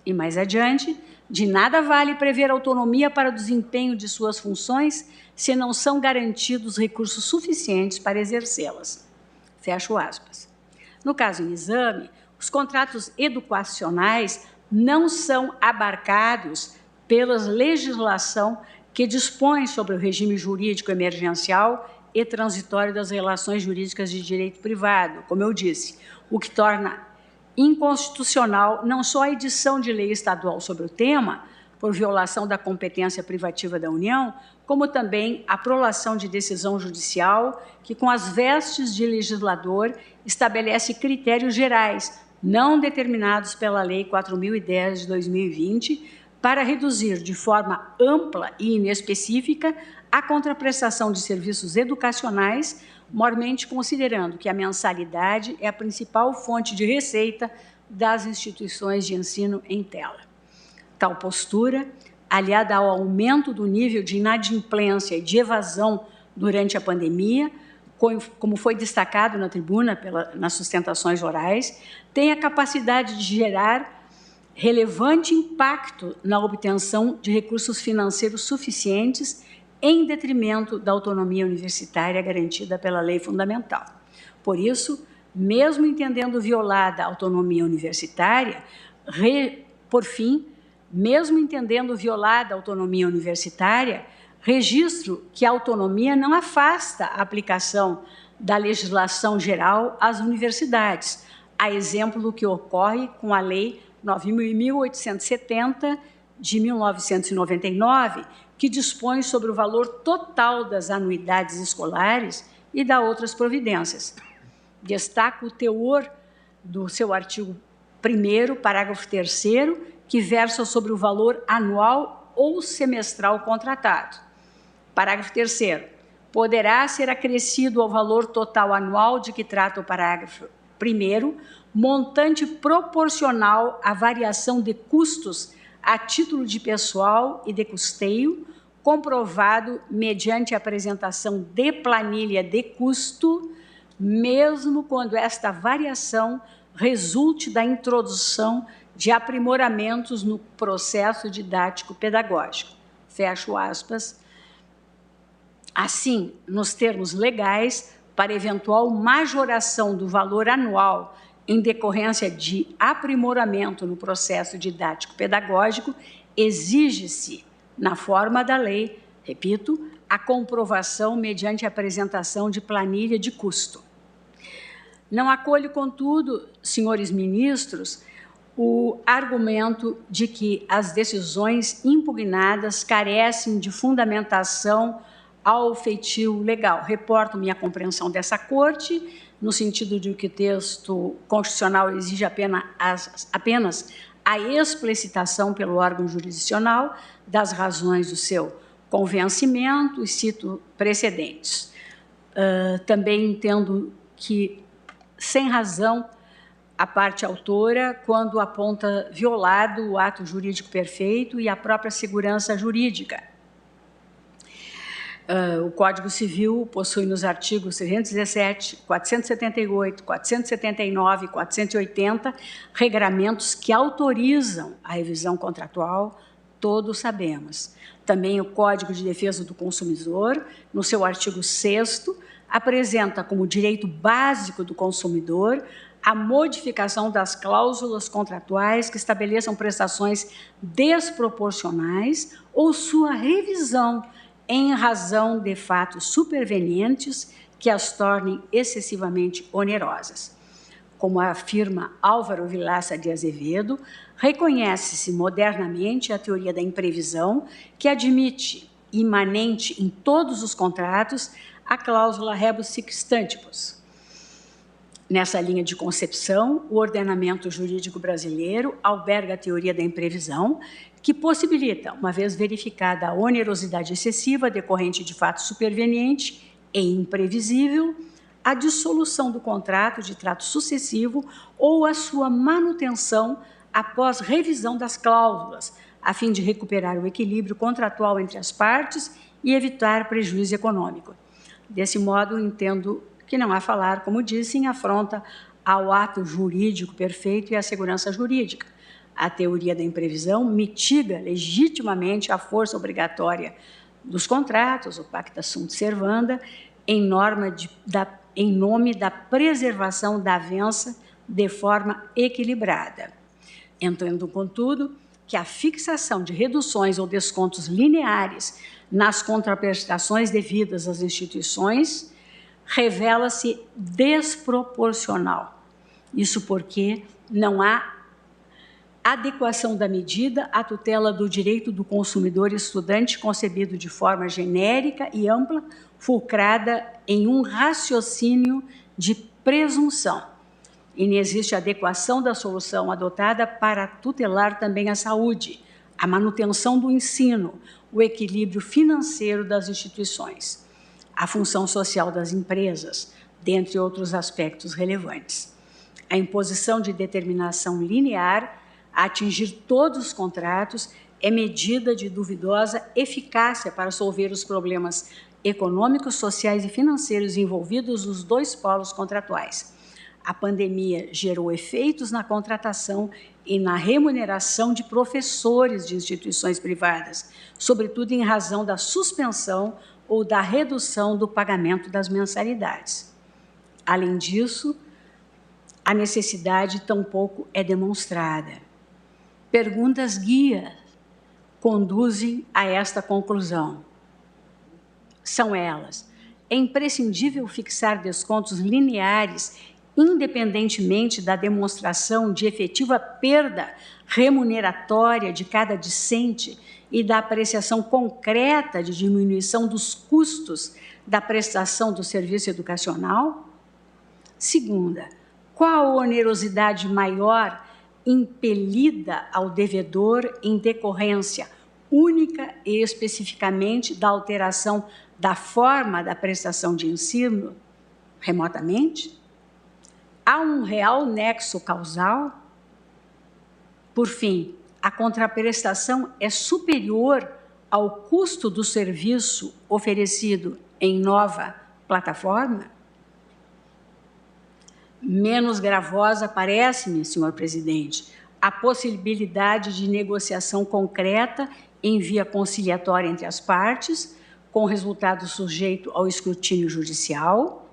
E mais adiante, de nada vale prever autonomia para o desempenho de suas funções se não são garantidos recursos suficientes para exercê-las. Fecho aspas. No caso em exame, os contratos educacionais não são abarcados pela legislação que dispõe sobre o regime jurídico emergencial e transitório das relações jurídicas de direito privado, como eu disse, o que torna inconstitucional não só a edição de lei estadual sobre o tema, por violação da competência privativa da União, como também a prolação de decisão judicial que, com as vestes de legislador, estabelece critérios gerais não determinados pela Lei 4.010 de 2020, para reduzir de forma ampla e inespecífica a contraprestação de serviços educacionais, mormente considerando que a mensalidade é a principal fonte de receita das instituições de ensino em tela. Tal postura, aliada ao aumento do nível de inadimplência e de evasão durante a pandemia, como foi destacado na tribuna nas sustentações orais, tem a capacidade de gerar relevante impacto na obtenção de recursos financeiros suficientes em detrimento da autonomia universitária garantida pela lei fundamental. Por isso, mesmo entendendo violada a autonomia universitária, por fim, mesmo entendendo violada a autonomia universitária, registro que a autonomia não afasta a aplicação da legislação geral às universidades, a exemplo do que ocorre com a Lei 9.870, de 1999, que dispõe sobre o valor total das anuidades escolares e da outras providências. Destaco o teor do seu artigo 1º, parágrafo 3º, que versa sobre o valor anual ou semestral contratado. Parágrafo 3º. Poderá ser acrescido ao valor total anual de que trata o parágrafo 1º, montante proporcional à variação de custos a título de pessoal e de custeio, comprovado mediante a apresentação de planilha de custo, mesmo quando esta variação resulte da introdução de aprimoramentos no processo didático-pedagógico. Fecho aspas. Assim, nos termos legais, para eventual majoração do valor anual em decorrência de aprimoramento no processo didático-pedagógico, exige-se, na forma da lei, repito, a comprovação mediante a apresentação de planilha de custo. Não acolho, contudo, senhores ministros, o argumento de que as decisões impugnadas carecem de fundamentação ao feitio legal. Reporto minha compreensão dessa Corte, no sentido de que o texto constitucional exige apenas a explicitação pelo órgão jurisdicional das razões do seu convencimento, e cito precedentes. Também entendo que, sem razão, a parte autora, quando aponta violado o ato jurídico perfeito e a própria segurança jurídica. O Código Civil possui nos artigos 317, 478, 479 e 480 regramentos que autorizam a revisão contratual, todos sabemos. Também o Código de Defesa do Consumidor, no seu artigo 6º, apresenta como direito básico do consumidor a modificação das cláusulas contratuais que estabeleçam prestações desproporcionais ou sua revisão em razão de fatos supervenientes que as tornem excessivamente onerosas. Como afirma Álvaro Vilaça de Azevedo, reconhece-se modernamente a teoria da imprevisão, que admite, imanente em todos os contratos, a cláusula rebus sic stantibus. Nessa linha de concepção, o ordenamento jurídico brasileiro alberga a teoria da imprevisão, que possibilita, uma vez verificada a onerosidade excessiva decorrente de fato superveniente e imprevisível, a dissolução do contrato de trato sucessivo ou a sua manutenção após revisão das cláusulas, a fim de recuperar o equilíbrio contratual entre as partes e evitar prejuízo econômico. Desse modo, entendo que não há falar, como disse, em afronta ao ato jurídico perfeito e à segurança jurídica. A teoria da imprevisão mitiga legitimamente a força obrigatória dos contratos, o pacta sunt servanda, em nome da preservação da avença de forma equilibrada. Entendo, contudo, que a fixação de reduções ou descontos lineares nas contraprestações devidas às instituições revela-se desproporcional. Isso porque não há adequação da medida à tutela do direito do consumidor estudante concebido de forma genérica e ampla, fulcrada em um raciocínio de presunção. Inexiste adequação da solução adotada para tutelar também a saúde, a manutenção do ensino, o equilíbrio financeiro das instituições, a função social das empresas, dentre outros aspectos relevantes. A imposição de determinação linear a atingir todos os contratos é medida de duvidosa eficácia para solver os problemas econômicos, sociais e financeiros envolvidos nos dois polos contratuais. A pandemia gerou efeitos na contratação e na remuneração de professores de instituições privadas, sobretudo em razão da suspensão ou da redução do pagamento das mensalidades. Além disso, a necessidade tampouco é demonstrada. Perguntas guia conduzem a esta conclusão. São elas: é imprescindível fixar descontos lineares independentemente da demonstração de efetiva perda remuneratória de cada discente e da apreciação concreta de diminuição dos custos da prestação do serviço educacional? Segunda, qual a onerosidade maior impelida ao devedor em decorrência única e especificamente da alteração da forma da prestação de ensino remotamente? Há um real nexo causal? Por fim, a contraprestação é superior ao custo do serviço oferecido em nova plataforma? Menos gravosa parece-me, senhor presidente, a possibilidade de negociação concreta em via conciliatória entre as partes, com resultado sujeito ao escrutínio judicial,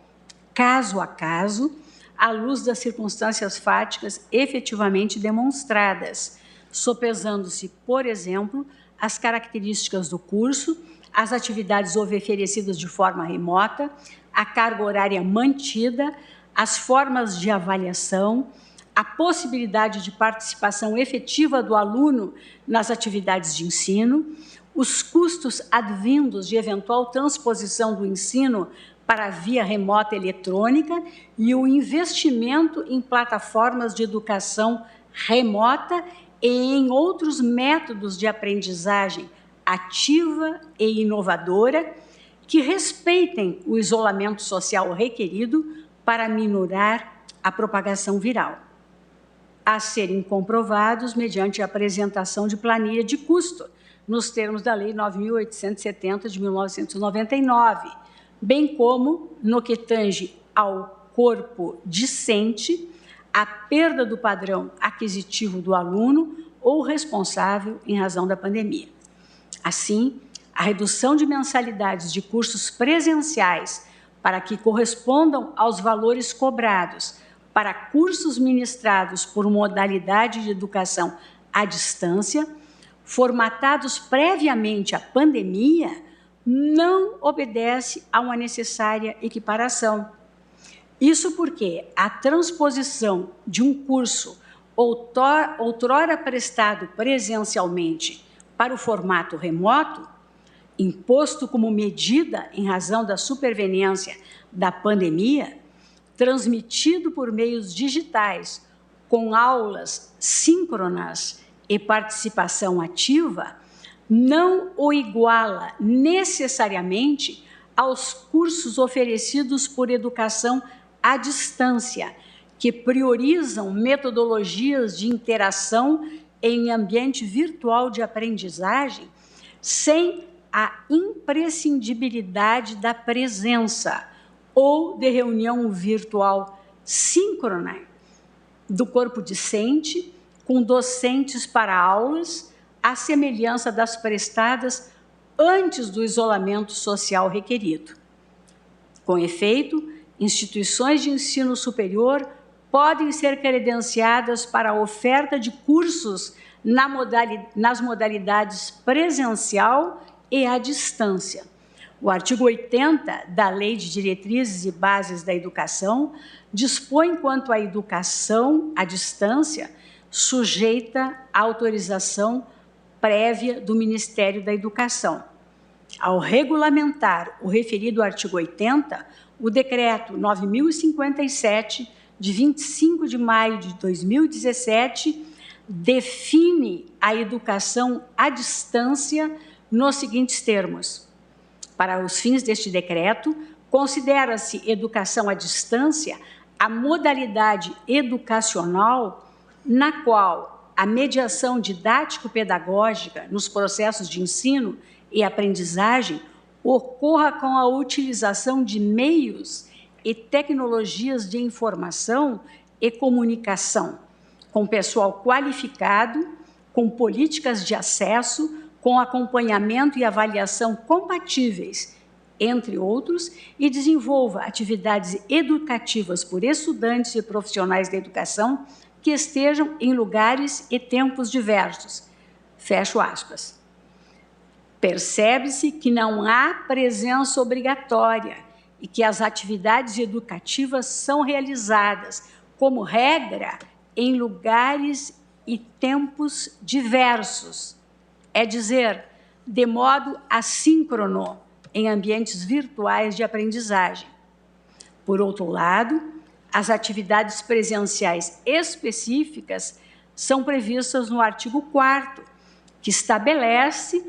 caso a caso, à luz das circunstâncias fáticas efetivamente demonstradas, sopesando-se, por exemplo, as características do curso, as atividades oferecidas de forma remota, a carga horária mantida, as formas de avaliação, a possibilidade de participação efetiva do aluno nas atividades de ensino, os custos advindos de eventual transposição do ensino para a via remota eletrônica e o investimento em plataformas de educação remota e em outros métodos de aprendizagem ativa e inovadora que respeitem o isolamento social requerido para minorar a propagação viral, a serem comprovados mediante a apresentação de planilha de custo, nos termos da Lei 9.870 de 1999, bem como, no que tange ao corpo discente, a perda do padrão aquisitivo do aluno ou responsável em razão da pandemia. Assim, a redução de mensalidades de cursos presenciais para que correspondam aos valores cobrados para cursos ministrados por modalidade de educação à distância, formatados previamente à pandemia, não obedece a uma necessária equiparação. Isso porque a transposição de um curso outrora prestado presencialmente para o formato remoto, imposto como medida em razão da superveniência da pandemia, transmitido por meios digitais, com aulas síncronas e participação ativa, não o iguala necessariamente aos cursos oferecidos por educação à distância, que priorizam metodologias de interação em ambiente virtual de aprendizagem, sem a imprescindibilidade da presença ou de reunião virtual síncrona do corpo discente com docentes para aulas, à semelhança das prestadas antes do isolamento social requerido. Com efeito, instituições de ensino superior podem ser credenciadas para a oferta de cursos nas modalidades presencial e à distância. O artigo 80 da Lei de Diretrizes e Bases da Educação dispõe quanto à educação à distância sujeita à autorização prévia do Ministério da Educação. Ao regulamentar o referido artigo 80, o Decreto 9.057, de 25 de maio de 2017, define a educação à distância nos seguintes termos. Para os fins deste decreto, considera-se educação à distância a modalidade educacional na qual a mediação didático-pedagógica nos processos de ensino e aprendizagem ocorra com a utilização de meios e tecnologias de informação e comunicação, com pessoal qualificado, com políticas de acesso, com acompanhamento e avaliação compatíveis, entre outros, e desenvolva atividades educativas por estudantes e profissionais da educação que estejam em lugares e tempos diversos. Fecho aspas. Percebe-se que não há presença obrigatória e que as atividades educativas são realizadas, como regra, em lugares e tempos diversos, é dizer, de modo assíncrono, em ambientes virtuais de aprendizagem. Por outro lado, as atividades presenciais específicas são previstas no artigo 4º, que estabelece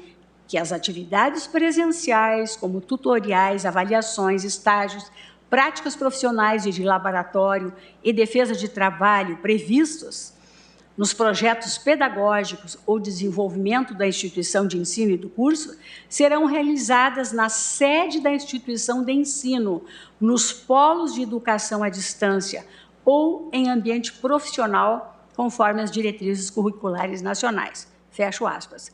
que as atividades presenciais, como tutoriais, avaliações, estágios, práticas profissionais e de laboratório e defesa de trabalho previstos nos projetos pedagógicos ou desenvolvimento da instituição de ensino e do curso, serão realizadas na sede da instituição de ensino, nos polos de educação à distância ou em ambiente profissional, conforme as diretrizes curriculares nacionais. Fecho aspas.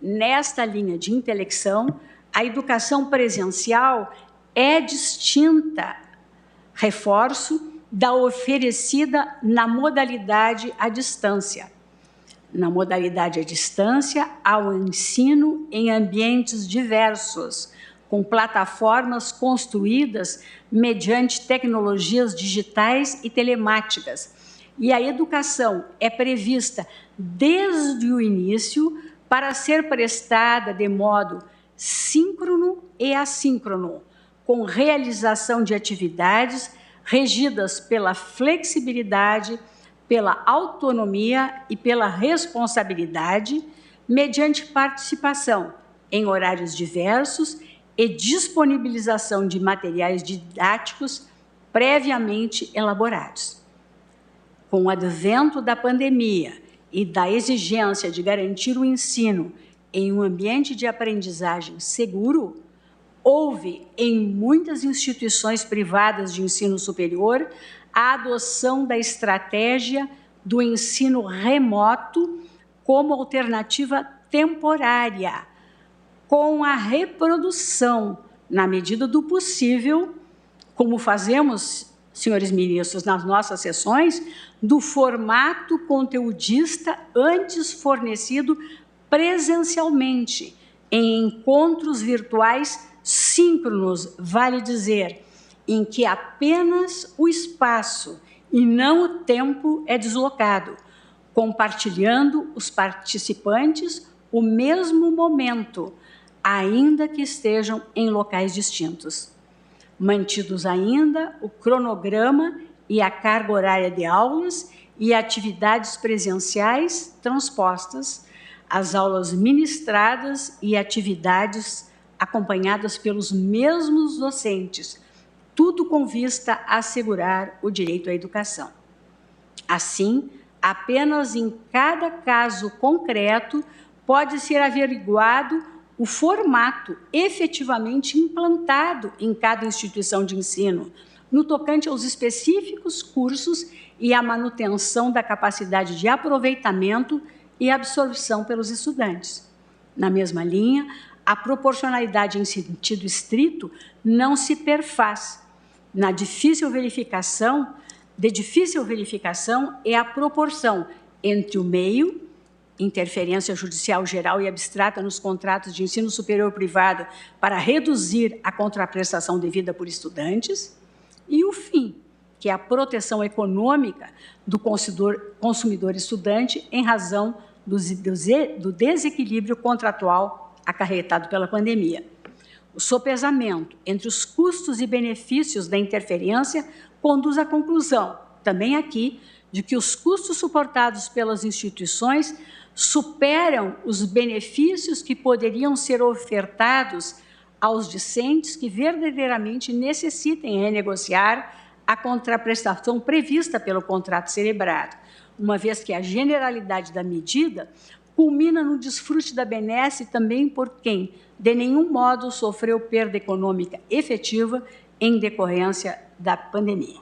Nesta linha de intelecção, a educação presencial é distinta, reforço, da oferecida na modalidade à distância. Na modalidade à distância, ao ensino em ambientes diversos, com plataformas construídas mediante tecnologias digitais e telemáticas. E a educação é prevista desde o início para ser prestada de modo síncrono e assíncrono, com realização de atividades regidas pela flexibilidade, pela autonomia e pela responsabilidade, mediante participação em horários diversos e disponibilização de materiais didáticos previamente elaborados. Com o advento da pandemia e da exigência de garantir o ensino em um ambiente de aprendizagem seguro, houve, em muitas instituições privadas de ensino superior, a adoção da estratégia do ensino remoto como alternativa temporária, com a reprodução, na medida do possível, como fazemos, senhores ministros, nas nossas sessões, do formato conteudista antes fornecido presencialmente, em encontros virtuais síncronos, vale dizer, em que apenas o espaço e não o tempo é deslocado, compartilhando os participantes o mesmo momento, ainda que estejam em locais distintos. Mantidos ainda o cronograma e a carga horária de aulas e atividades presenciais transpostas, as aulas ministradas e atividades acompanhadas pelos mesmos docentes, tudo com vista a assegurar o direito à educação. Assim, apenas em cada caso concreto pode ser averiguado o formato efetivamente implantado em cada instituição de ensino, no tocante aos específicos cursos e à manutenção da capacidade de aproveitamento e absorção pelos estudantes. Na mesma linha, a proporcionalidade em sentido estrito não se perfaz. De difícil verificação é a proporção entre o meio, interferência judicial geral e abstrata nos contratos de ensino superior privado para reduzir a contraprestação devida por estudantes, e o fim, que é a proteção econômica do consumidor estudante em razão do desequilíbrio contratual acarretado pela pandemia. O sopesamento entre os custos e benefícios da interferência conduz à conclusão, também aqui, de que os custos suportados pelas instituições superam os benefícios que poderiam ser ofertados aos discentes que verdadeiramente necessitem renegociar a contraprestação prevista pelo contrato celebrado, uma vez que a generalidade da medida culmina no desfrute da benesse também por quem, de nenhum modo, sofreu perda econômica efetiva em decorrência da pandemia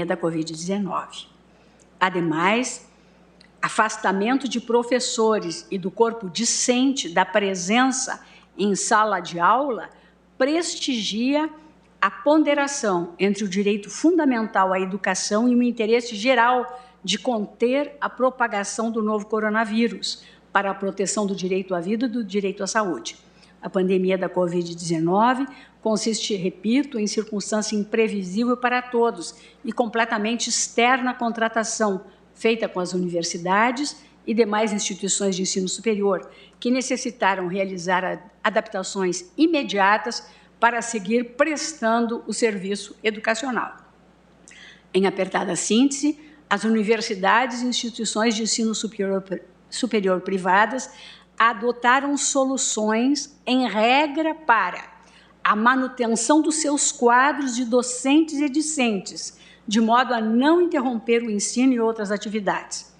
da Covid-19. Ademais, afastamento de professores e do corpo discente da presença em sala de aula prestigia a ponderação entre o direito fundamental à educação e o interesse geral de conter a propagação do novo coronavírus para a proteção do direito à vida e do direito à saúde. A pandemia da Covid-19 consiste, repito, em circunstância imprevisível para todos e completamente externa à contratação feita com as universidades e demais instituições de ensino superior, que necessitaram realizar adaptações imediatas para seguir prestando o serviço educacional. Em apertada síntese, as universidades e instituições de ensino superior privadas adotaram soluções, em regra, para a manutenção dos seus quadros de docentes e discentes, de modo a não interromper o ensino e outras atividades.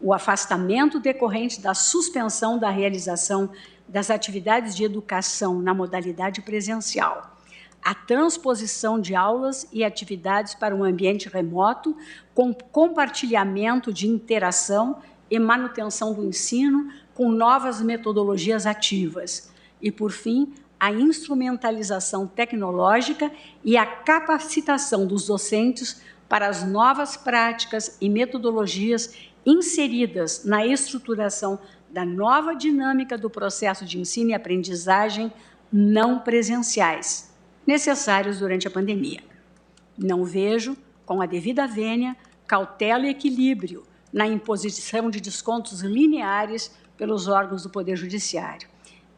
O afastamento decorrente da suspensão da realização das atividades de educação na modalidade presencial, a transposição de aulas e atividades para um ambiente remoto, com compartilhamento de interação e manutenção do ensino com novas metodologias ativas. E, por fim, a instrumentalização tecnológica e a capacitação dos docentes para as novas práticas e metodologias inseridas na estruturação da nova dinâmica do processo de ensino e aprendizagem não presenciais, necessários durante a pandemia. Não vejo, com a devida vênia, cautela e equilíbrio na imposição de descontos lineares pelos órgãos do Poder Judiciário.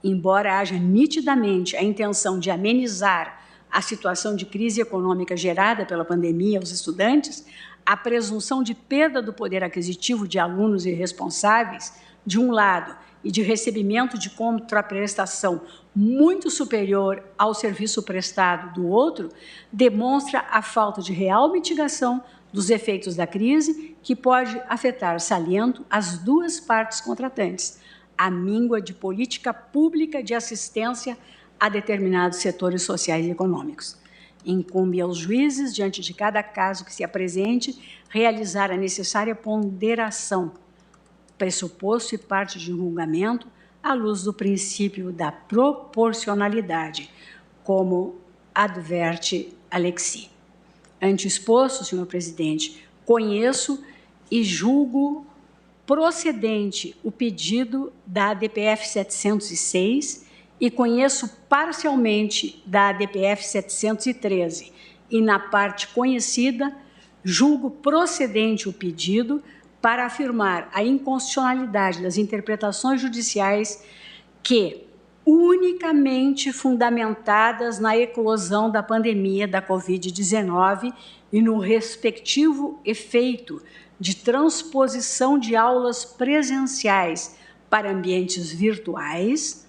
Embora haja nitidamente a intenção de amenizar a situação de crise econômica gerada pela pandemia aos estudantes, a presunção de perda do poder aquisitivo de alunos e responsáveis, de um lado, e de recebimento de contraprestação muito superior ao serviço prestado do outro, demonstra a falta de real mitigação dos efeitos da crise, que pode afetar, saliento, as duas partes contratantes, a míngua de política pública de assistência a determinados setores sociais e econômicos. Incumbe aos juízes, diante de cada caso que se apresente, realizar a necessária ponderação, pressuposto e parte de um julgamento, à luz do princípio da proporcionalidade, como adverte Alexis. Ante exposto, senhor presidente, conheço e julgo procedente o pedido da ADPF 706 e conheço parcialmente da ADPF 713 e, na parte conhecida, julgo procedente o pedido para afirmar a inconstitucionalidade das interpretações judiciais que, unicamente fundamentadas na eclosão da pandemia da Covid-19 e no respectivo efeito de transposição de aulas presenciais para ambientes virtuais,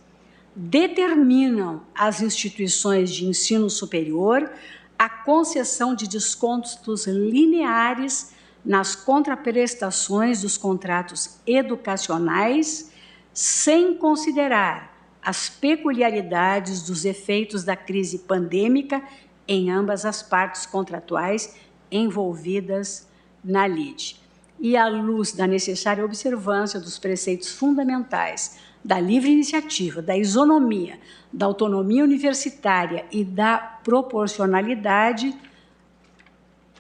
determinam às instituições de ensino superior a concessão de descontos lineares nas contraprestações dos contratos educacionais, sem considerar as peculiaridades dos efeitos da crise pandêmica em ambas as partes contratuais envolvidas na lide. E à luz da necessária observância dos preceitos fundamentais da livre iniciativa, da isonomia, da autonomia universitária e da proporcionalidade,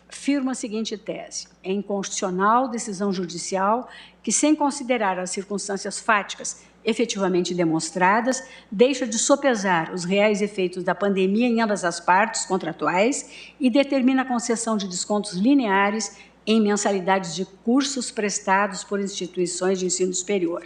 firma a seguinte tese: é inconstitucional decisão judicial que, sem considerar as circunstâncias fáticas efetivamente demonstradas, deixa de sopesar os reais efeitos da pandemia em ambas as partes contratuais e determina a concessão de descontos lineares em mensalidades de cursos prestados por instituições de ensino superior.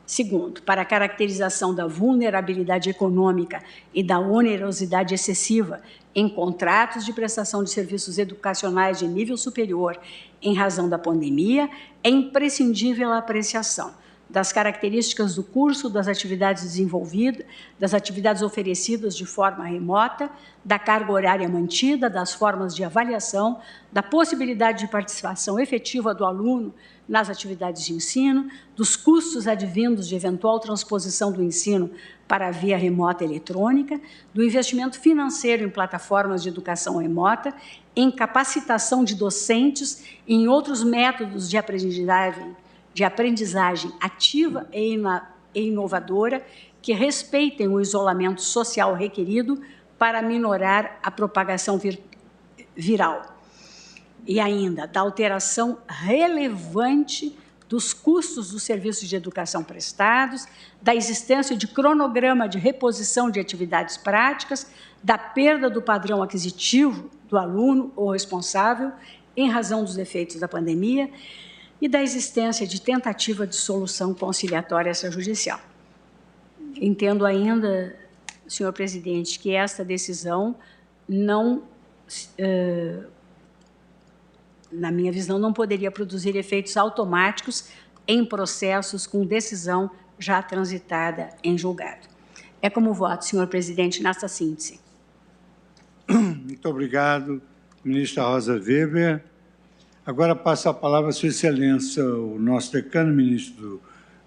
Segundo, para a caracterização da vulnerabilidade econômica e da onerosidade excessiva em contratos de prestação de serviços educacionais de nível superior em razão da pandemia, é imprescindível a apreciação das características do curso, das atividades desenvolvidas, das atividades oferecidas de forma remota, da carga horária mantida, das formas de avaliação, da possibilidade de participação efetiva do aluno nas atividades de ensino, dos custos advindos de eventual transposição do ensino para a via remota eletrônica, do investimento financeiro em plataformas de educação remota, em capacitação de docentes e em outros métodos de aprendizagem ativa e inovadora que respeitem o isolamento social requerido para minorar a propagação viral. E ainda, da alteração relevante dos custos dos serviços de educação prestados, da existência de cronograma de reposição de atividades práticas, da perda do padrão aquisitivo do aluno ou responsável em razão dos efeitos da pandemia e da existência de tentativa de solução conciliatória extrajudicial. Entendo ainda, senhor presidente, que esta decisão não, na minha visão, não poderia produzir efeitos automáticos em processos com decisão já transitada em julgado. É como voto, senhor presidente, nesta síntese. Muito obrigado, ministra Rosa Weber. Agora passo a palavra à sua excelência, o nosso decano, ministro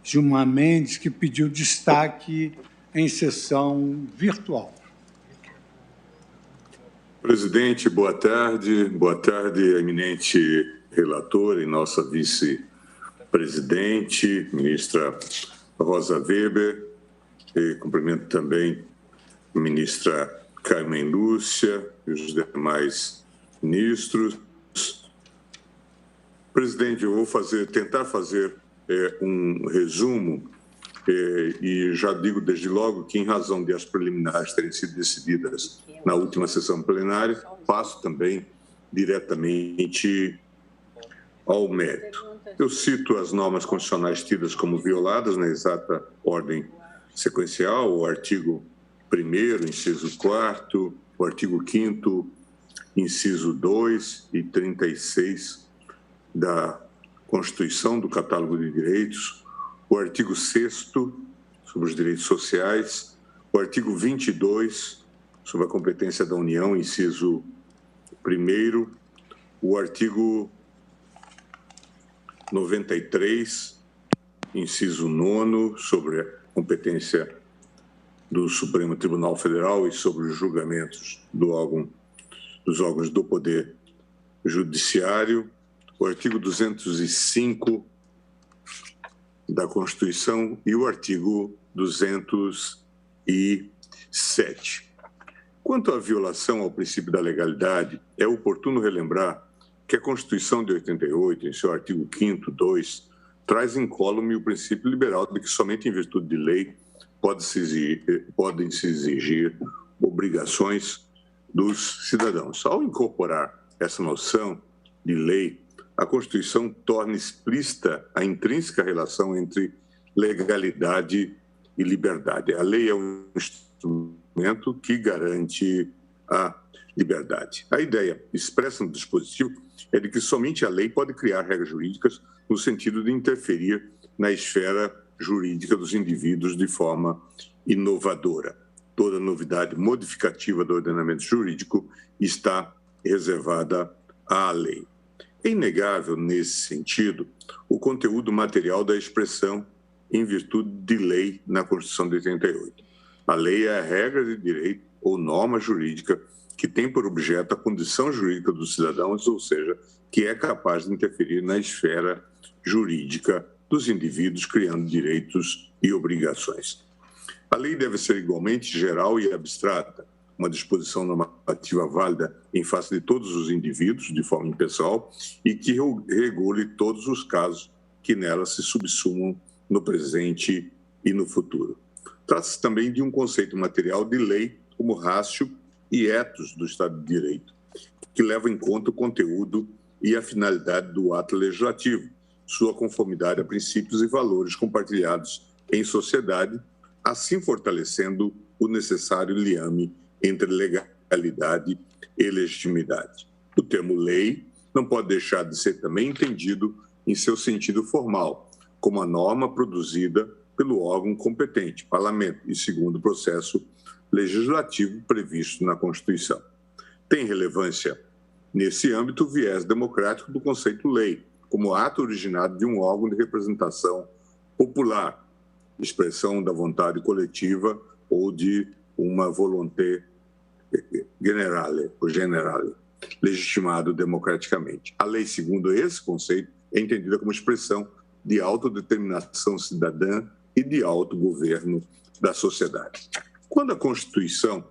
Gilmar Mendes, que pediu destaque em sessão virtual. Presidente, boa tarde, eminente relator e nossa vice-presidente, ministra Rosa Weber, e cumprimento também a ministra Carmen Lúcia e os demais ministros. Presidente, eu vou tentar fazer um resumo e já digo desde logo que, em razão de as preliminares terem sido decididas na última sessão plenária, passo também diretamente ao mérito. Eu cito as normas constitucionais tidas como violadas na exata ordem sequencial, o artigo 1º, inciso 4º, o artigo 5º, inciso 2 e 36 da Constituição do Catálogo de Direitos, o artigo 6º sobre os direitos sociais, o artigo 22 sobre a competência da União, inciso 1º, o artigo 93, inciso 9º, sobre a competência do Supremo Tribunal Federal e sobre os julgamentos dos órgãos do Poder Judiciário, o artigo 205 da Constituição e o artigo 207. Quanto à violação ao princípio da legalidade, é oportuno relembrar que a Constituição de 88, em seu artigo 5º, 2, traz incólume o princípio liberal de que somente em virtude de lei podem-se exigir obrigações dos cidadãos. Ao incorporar essa noção de lei, a Constituição torna explícita a intrínseca relação entre legalidade e liberdade. A lei é um instrumento que garante a liberdade. A ideia expressa no dispositivo é de que somente a lei pode criar regras jurídicas no sentido de interferir na esfera jurídica dos indivíduos de forma inovadora. Toda novidade modificativa do ordenamento jurídico está reservada à lei. É inegável, nesse sentido, o conteúdo material da expressão em virtude de lei na Constituição de 88. A lei é a regra de direito ou norma jurídica que tem por objeto a condição jurídica dos cidadãos, ou seja, que é capaz de interferir na esfera jurídica dos indivíduos, criando direitos e obrigações. A lei deve ser igualmente geral e abstrata, uma disposição normativa válida em face de todos os indivíduos, de forma impessoal, e que regule todos os casos que nela se subsumam no presente e no futuro. Trata-se também de um conceito material de lei como ratio e ethos do Estado de Direito, que leva em conta o conteúdo e a finalidade do ato legislativo, sua conformidade a princípios e valores compartilhados em sociedade, assim fortalecendo o necessário liame entre legalidade e legitimidade. O termo lei não pode deixar de ser também entendido em seu sentido formal, como a norma produzida pelo órgão competente, parlamento, e segundo o processo legislativo previsto na Constituição. Tem relevância, nesse âmbito, o viés democrático do conceito lei, como ato originado de um órgão de representação popular, expressão da vontade coletiva ou de uma volonté generale, legitimado democraticamente. A lei, segundo esse conceito, é entendida como expressão de autodeterminação cidadã e de autogoverno da sociedade. Quando a Constituição,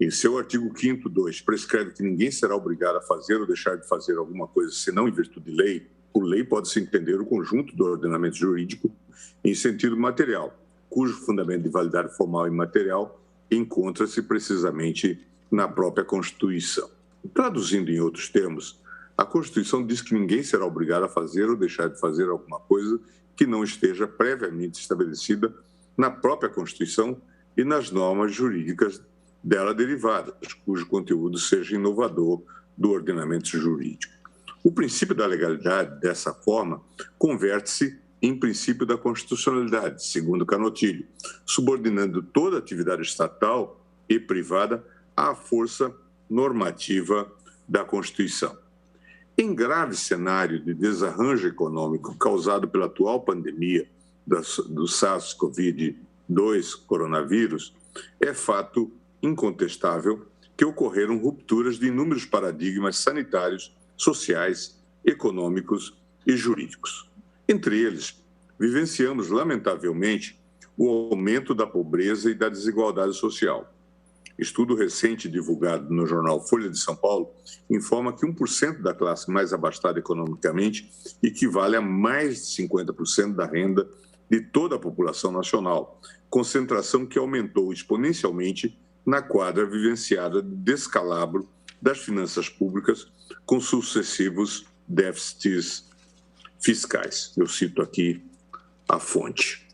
em seu artigo 5º, 2, prescreve que ninguém será obrigado a fazer ou deixar de fazer alguma coisa senão em virtude de lei, por lei pode-se entender o conjunto do ordenamento jurídico em sentido material, cujo fundamento de validade formal e material encontra-se precisamente na própria Constituição. Traduzindo em outros termos, a Constituição diz que ninguém será obrigado a fazer ou deixar de fazer alguma coisa que não esteja previamente estabelecida na própria Constituição e nas normas jurídicas dela derivadas, cujo conteúdo seja inovador do ordenamento jurídico. O princípio da legalidade, dessa forma, converte-se em princípio da constitucionalidade, segundo Canutilho, subordinando toda atividade estatal e privada à força normativa da Constituição. Em grave cenário de desarranjo econômico causado pela atual pandemia do SARS-CoV-2 coronavírus, é fato incontestável que ocorreram rupturas de inúmeros paradigmas sanitários, sociais, econômicos e jurídicos. Entre eles, vivenciamos, lamentavelmente, o aumento da pobreza e da desigualdade social. Estudo recente divulgado no jornal Folha de São Paulo informa que 1% da classe mais abastada economicamente equivale a mais de 50% da renda de toda a população nacional, concentração que aumentou exponencialmente na quadra vivenciada de descalabro das finanças públicas com sucessivos déficits fiscais. Eu cito aqui a fonte.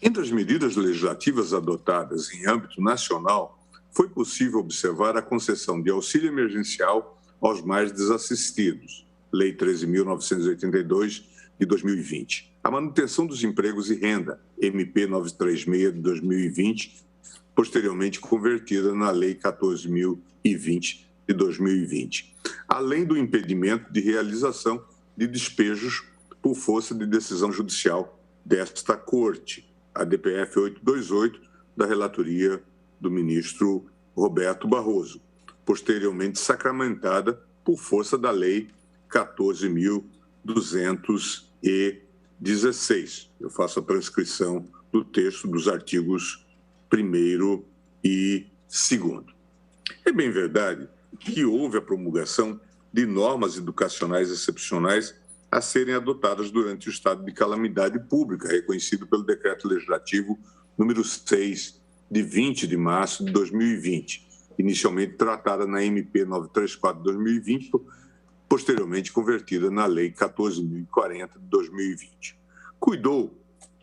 Entre as medidas legislativas adotadas em âmbito nacional, foi possível observar a concessão de auxílio emergencial aos mais desassistidos, Lei 13.982, de 2020. A manutenção dos empregos e renda, MP 936, de 2020, posteriormente convertida na Lei 14.020, de 2020. Além do impedimento de realização de despejos por força de decisão judicial desta Corte, a DPF 828, da relatoria do ministro Roberto Barroso, posteriormente sacramentada por força da Lei 14.216. Eu faço a transcrição do texto dos artigos 1º e 2º. É bem verdade que houve a promulgação de normas educacionais excepcionais a serem adotadas durante o estado de calamidade pública, reconhecido pelo Decreto Legislativo número 6, de 20 de março de 2020, inicialmente tratada na MP 934 de 2020, posteriormente convertida na Lei 14.040 de 2020. Cuidou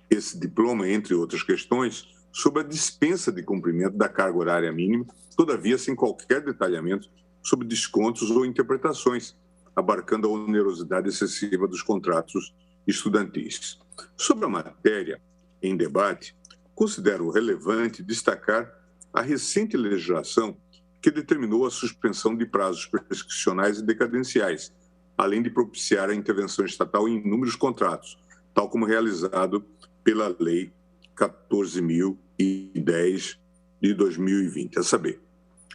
esse diploma, entre outras questões, sobre a dispensa de cumprimento da carga horária mínima, todavia sem qualquer detalhamento sobre descontos ou interpretações, abarcando a onerosidade excessiva dos contratos estudantis. Sobre a matéria em debate, considero relevante destacar a recente legislação que determinou a suspensão de prazos prescricionais e decadenciais, além de propiciar a intervenção estatal em inúmeros contratos, tal como realizado pela Lei 14.010 de 2020. A saber,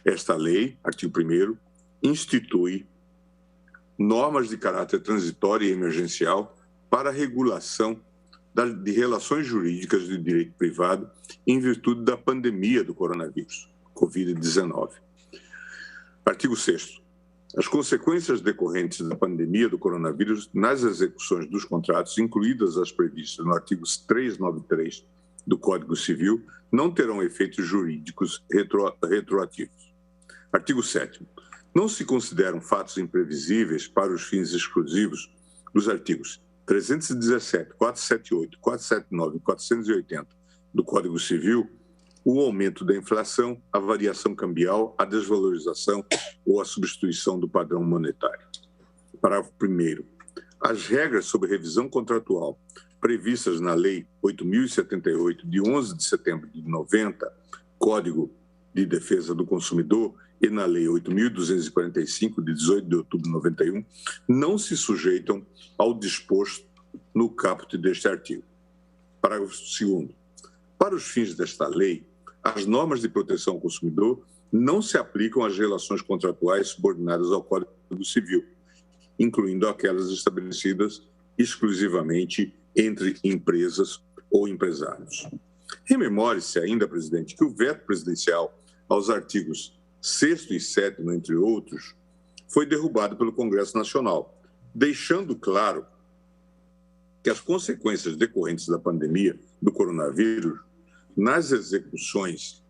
esta lei, artigo 1º, institui normas de caráter transitório e emergencial para a regulação de relações jurídicas de direito privado em virtude da pandemia do coronavírus, Covid-19. Artigo 6º. As consequências decorrentes da pandemia do coronavírus nas execuções dos contratos, incluídas as previstas no artigo 393 do Código Civil, não terão efeitos jurídicos retroativos. Artigo 7º. não se consideram fatos imprevisíveis para os fins exclusivos dos artigos 317, 478, 479 e 480 do Código Civil o aumento da inflação, a variação cambial, a desvalorização ou a substituição do padrão monetário. Parágrafo 1º. As regras sobre revisão contratual previstas na Lei 8.078, de 11 de setembro de 90, Código de Defesa do Consumidor, e na Lei 8.245, de 18 de outubro de 91, não se sujeitam ao disposto no caput deste artigo. Parágrafo 2º. Para os fins desta lei, as normas de proteção ao consumidor não se aplicam às relações contratuais subordinadas ao Código Civil, incluindo aquelas estabelecidas exclusivamente entre empresas ou empresários. Rememore-se ainda, presidente, que o veto presidencial aos artigos 6º e 7º, entre outros, foi derrubado pelo Congresso Nacional, deixando claro que as consequências decorrentes da pandemia do coronavírus nas execuções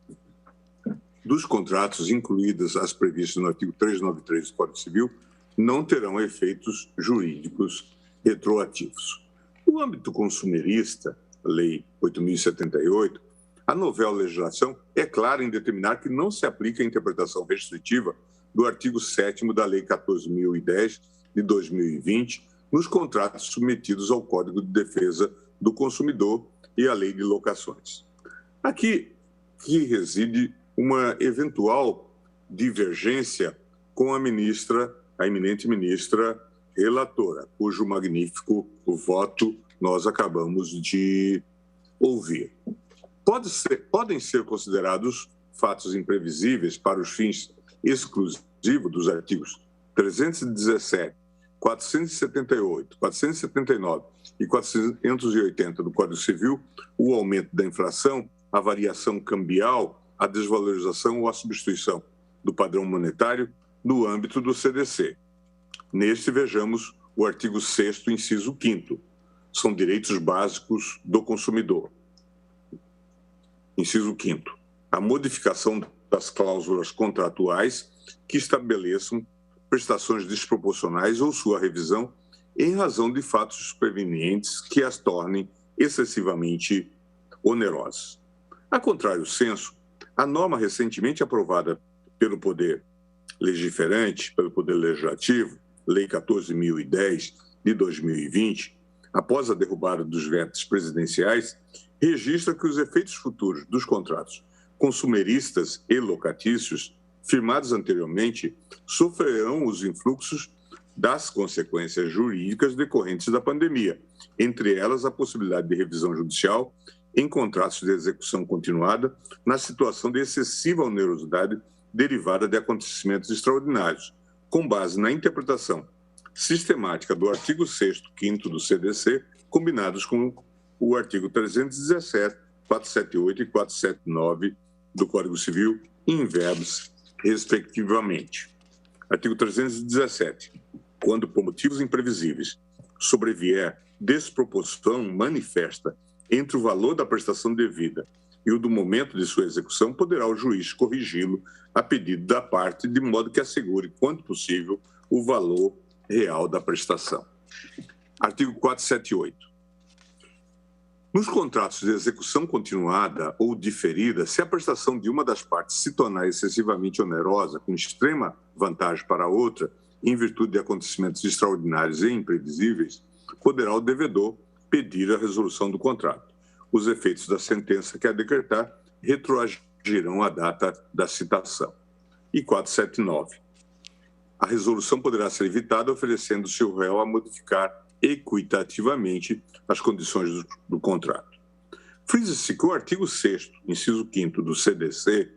dos contratos, incluídas as previstas no artigo 393 do Código Civil, não terão efeitos jurídicos retroativos. No âmbito consumerista, Lei 8.078, a novela legislação é clara em determinar que não se aplica a interpretação restritiva do artigo 7º da Lei 14.010 de 2020 nos contratos submetidos ao Código de Defesa do Consumidor e à Lei de Locações. Aqui que reside uma eventual divergência com a eminente ministra relatora, cujo magnífico voto nós acabamos de ouvir. Podem ser considerados fatos imprevisíveis para os fins exclusivos dos artigos 317, 478, 479 e 480 do Código Civil o aumento da inflação, a variação cambial, a desvalorização ou a substituição do padrão monetário no âmbito do CDC. Neste, vejamos o artigo 6º, inciso 5º. São direitos básicos do consumidor. Inciso 5º. A modificação das cláusulas contratuais que estabeleçam prestações desproporcionais ou sua revisão em razão de fatos supervenientes que as tornem excessivamente onerosas. A contrário senso, a norma recentemente aprovada pelo Poder Legiferante, pelo Poder Legislativo, Lei 14.010 de 2020, após a derrubada dos vetos presidenciais, registra que os efeitos futuros dos contratos consumeristas e locatícios firmados anteriormente sofrerão os influxos das consequências jurídicas decorrentes da pandemia, entre elas a possibilidade de revisão judicial em contratos de execução continuada na situação de excessiva onerosidade derivada de acontecimentos extraordinários, com base na interpretação sistemática do artigo 6º, 5º do CDC, combinados com o artigo 317, 478 e 479 do Código Civil, em verbos, respectivamente. Artigo 317. Quando por motivos imprevisíveis sobrevier desproporção manifesta entre o valor da prestação devida e o do momento de sua execução, poderá o juiz corrigi-lo a pedido da parte, de modo que assegure, quanto possível, o valor real da prestação. Artigo 478. Nos contratos de execução continuada ou diferida, se a prestação de uma das partes se tornar excessivamente onerosa, com extrema vantagem para a outra, em virtude de acontecimentos extraordinários e imprevisíveis, poderá o devedor pedir a resolução do contrato. Os efeitos da sentença que a decretar retroagirão à data da citação. E 479. A resolução poderá ser evitada oferecendo-se o réu a modificar equitativamente as condições do contrato. Frisa-se que o artigo 6º, inciso 5º do CDC,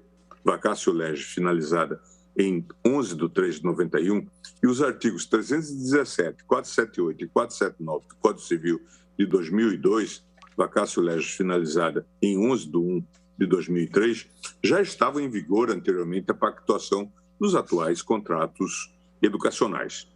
vacatio legis finalizada em 11 de 3 de 91, e os artigos 317, 478 e 479 do Código Civil de 2002, vacatio legis finalizada em 11 de 1 de 2003, já estavam em vigor anteriormente à pactuação dos atuais contratos educacionais.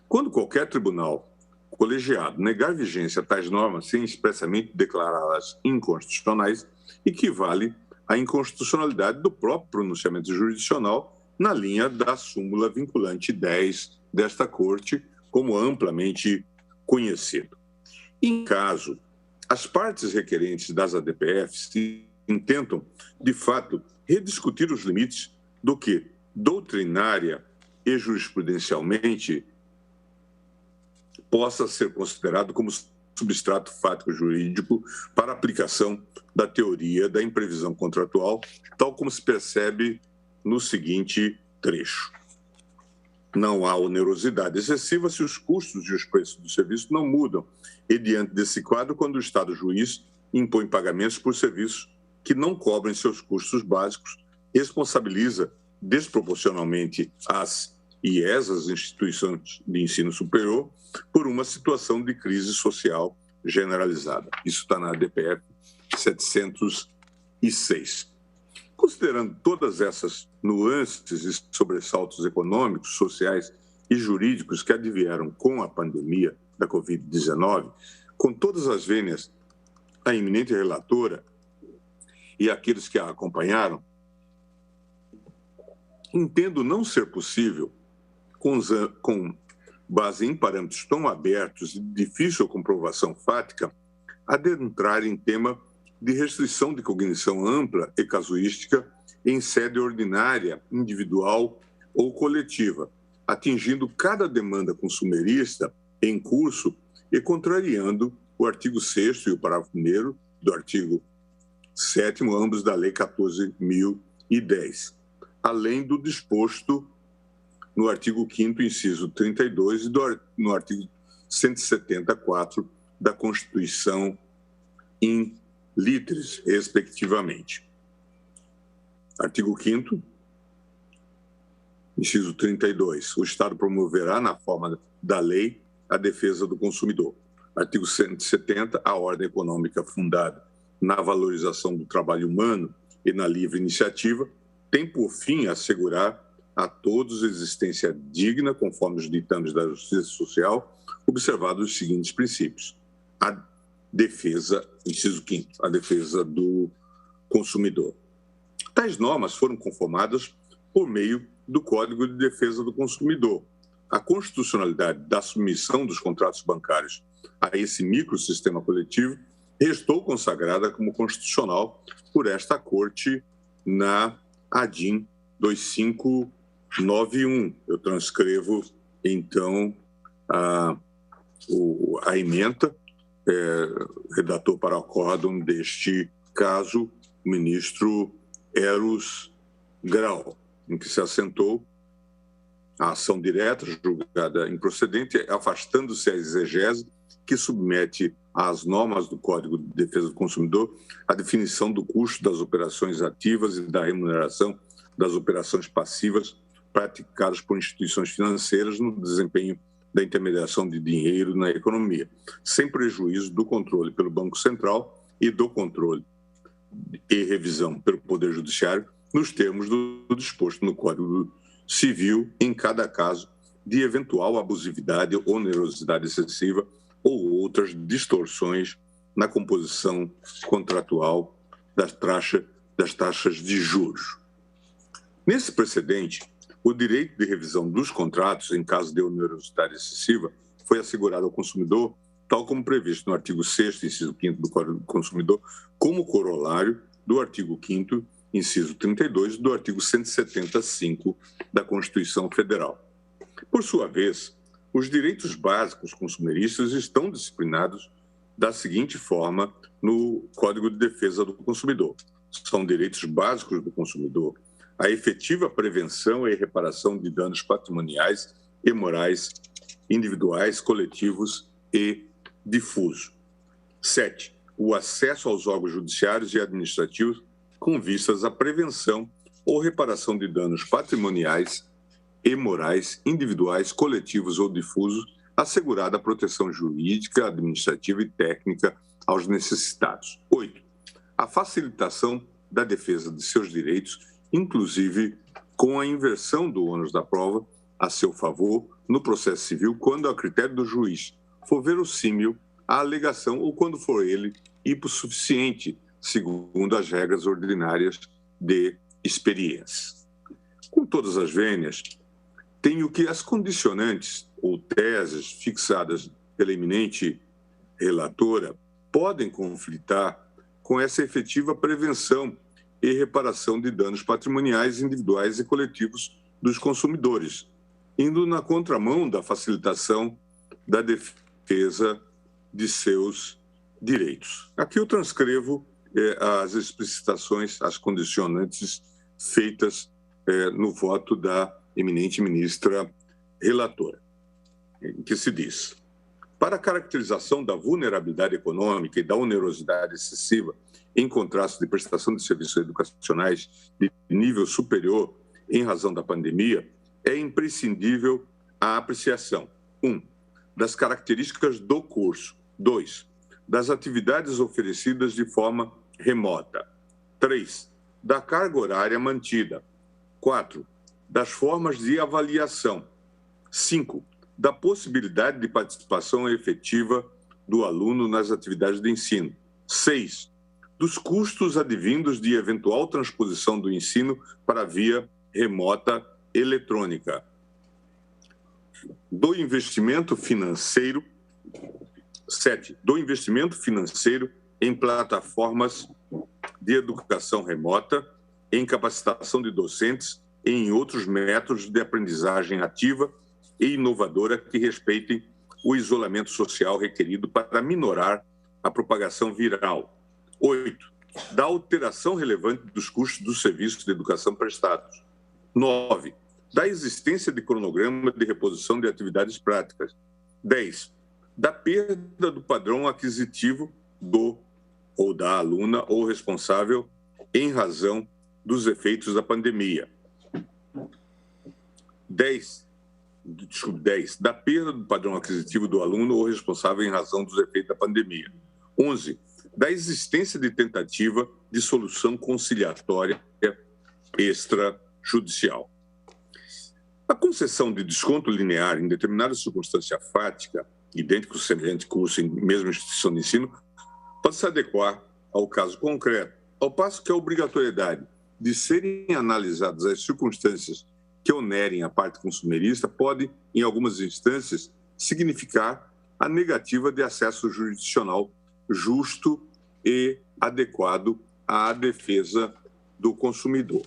Quando qualquer tribunal colegiado negar vigência a tais normas sem expressamente declará-las inconstitucionais, equivale à inconstitucionalidade do próprio pronunciamento jurisdicional na linha da súmula vinculante 10 desta Corte, como amplamente conhecido. Em caso, as partes requerentes das ADPFs intentam, de fato, rediscutir os limites do que, doutrinária e jurisprudencialmente, possa ser considerado como substrato fático jurídico para aplicação da teoria da imprevisão contratual, tal como se percebe no seguinte trecho. Não há onerosidade excessiva se os custos e os preços do serviço não mudam, e diante desse quadro, quando o Estado juiz impõe pagamentos por serviços que não cobrem seus custos básicos, responsabiliza desproporcionalmente as IES, as instituições de ensino superior, por uma situação de crise social generalizada. Isso está na ADPF 706. Considerando todas essas nuances e sobressaltos econômicos, sociais e jurídicos que advieram com a pandemia da Covid-19, com todas as vênias, a eminente relatora e aqueles que a acompanharam, entendo não ser possível, com base em parâmetros tão abertos e de difícil comprovação fática, adentrar em tema de restrição de cognição ampla e casuística em sede ordinária, individual ou coletiva, atingindo cada demanda consumerista em curso e contrariando o artigo 6º e o parágrafo 1º do artigo 7º, ambos da Lei 14.010, além do disposto no artigo 5º, inciso 32, e no artigo 174 da Constituição in literis, respectivamente. Artigo 5º, inciso 32. O Estado promoverá, na forma da lei, a defesa do consumidor. Artigo 170. A ordem econômica fundada na valorização do trabalho humano e na livre iniciativa tem por fim assegurar a todos existência digna, conforme os ditames da Justiça Social, observados os seguintes princípios. A defesa, inciso 5º, a defesa do consumidor. Tais normas foram conformadas por meio do Código de Defesa do Consumidor. A constitucionalidade da submissão dos contratos bancários a esse microsistema coletivo restou consagrada como constitucional por esta Corte na ADIM 2591. Eu transcrevo, então, a ementa, redator para acórdão deste caso, o ministro Eros Grau, em que se assentou a ação direta, julgada improcedente, afastando-se a exegese que submete às normas do Código de Defesa do Consumidor a definição do custo das operações ativas e da remuneração das operações passivas praticadas por instituições financeiras no desempenho da intermediação de dinheiro na economia, sem prejuízo do controle pelo Banco Central e do controle e revisão pelo Poder Judiciário, nos termos do disposto no Código Civil, em cada caso de eventual abusividade, onerosidade excessiva ou outras distorções na composição contratual das taxas de juros. Nesse precedente, o direito de revisão dos contratos, em caso de onerosidade excessiva, foi assegurado ao consumidor, tal como previsto no artigo 6º, inciso 5º do Código do Consumidor, como corolário do artigo 5º, inciso 32, do artigo 175 da Constituição Federal. Por sua vez, os direitos básicos consumeristas estão disciplinados da seguinte forma no Código de Defesa do Consumidor. São direitos básicos do consumidor a efetiva prevenção e reparação de danos patrimoniais e morais, individuais, coletivos e difusos. 7. O acesso aos órgãos judiciários e administrativos com vistas à prevenção ou reparação de danos patrimoniais e morais, individuais, coletivos ou difusos, assegurada a proteção jurídica, administrativa e técnica aos necessitados. 8. A facilitação da defesa de seus direitos, inclusive com a inversão do ônus da prova a seu favor no processo civil, quando, a critério do juiz, for verossímil a alegação ou quando for ele hipossuficiente, segundo as regras ordinárias de experiência. Com todas as vênias, tenho que as condicionantes ou teses fixadas pela eminente relatora podem conflitar com essa efetiva prevenção e reparação de danos patrimoniais individuais e coletivos dos consumidores, indo na contramão da facilitação da defesa de seus direitos. Aqui eu transcrevo as explicitações, as condicionantes feitas no voto da eminente ministra relatora, em que se diz: para a caracterização da vulnerabilidade econômica e da onerosidade excessiva em contraste de prestação de serviços educacionais de nível superior em razão da pandemia, é imprescindível a apreciação: 1. Das características do curso. 2. Das atividades oferecidas de forma remota. 3. Da carga horária mantida. 4. Das formas de avaliação. 5. Da possibilidade de participação efetiva do aluno nas atividades de ensino. 6. Dos custos advindos de eventual transposição do ensino para a via remota eletrônica. Do investimento financeiro. 7. Do investimento financeiro em plataformas de educação remota, em capacitação de docentes e em outros métodos de aprendizagem ativa e inovadora que respeitem o isolamento social requerido para minorar a propagação viral. 8. Da alteração relevante dos custos dos serviços de educação prestados. 9. Da existência de cronograma de reposição de atividades práticas. 10. Da perda do padrão aquisitivo do ou da aluna ou responsável em razão dos efeitos da pandemia. 10. Da perda do padrão aquisitivo do aluno ou responsável em razão dos efeitos da pandemia. 11. Da existência de tentativa de solução conciliatória extrajudicial. A concessão de desconto linear em determinada circunstância fática, idêntico ou semelhante curso em mesma instituição de ensino, pode se adequar ao caso concreto, ao passo que a obrigatoriedade de serem analisadas as circunstâncias que onerem a parte consumerista pode, em algumas instâncias, significar a negativa de acesso jurisdicional justo e adequado à defesa do consumidor.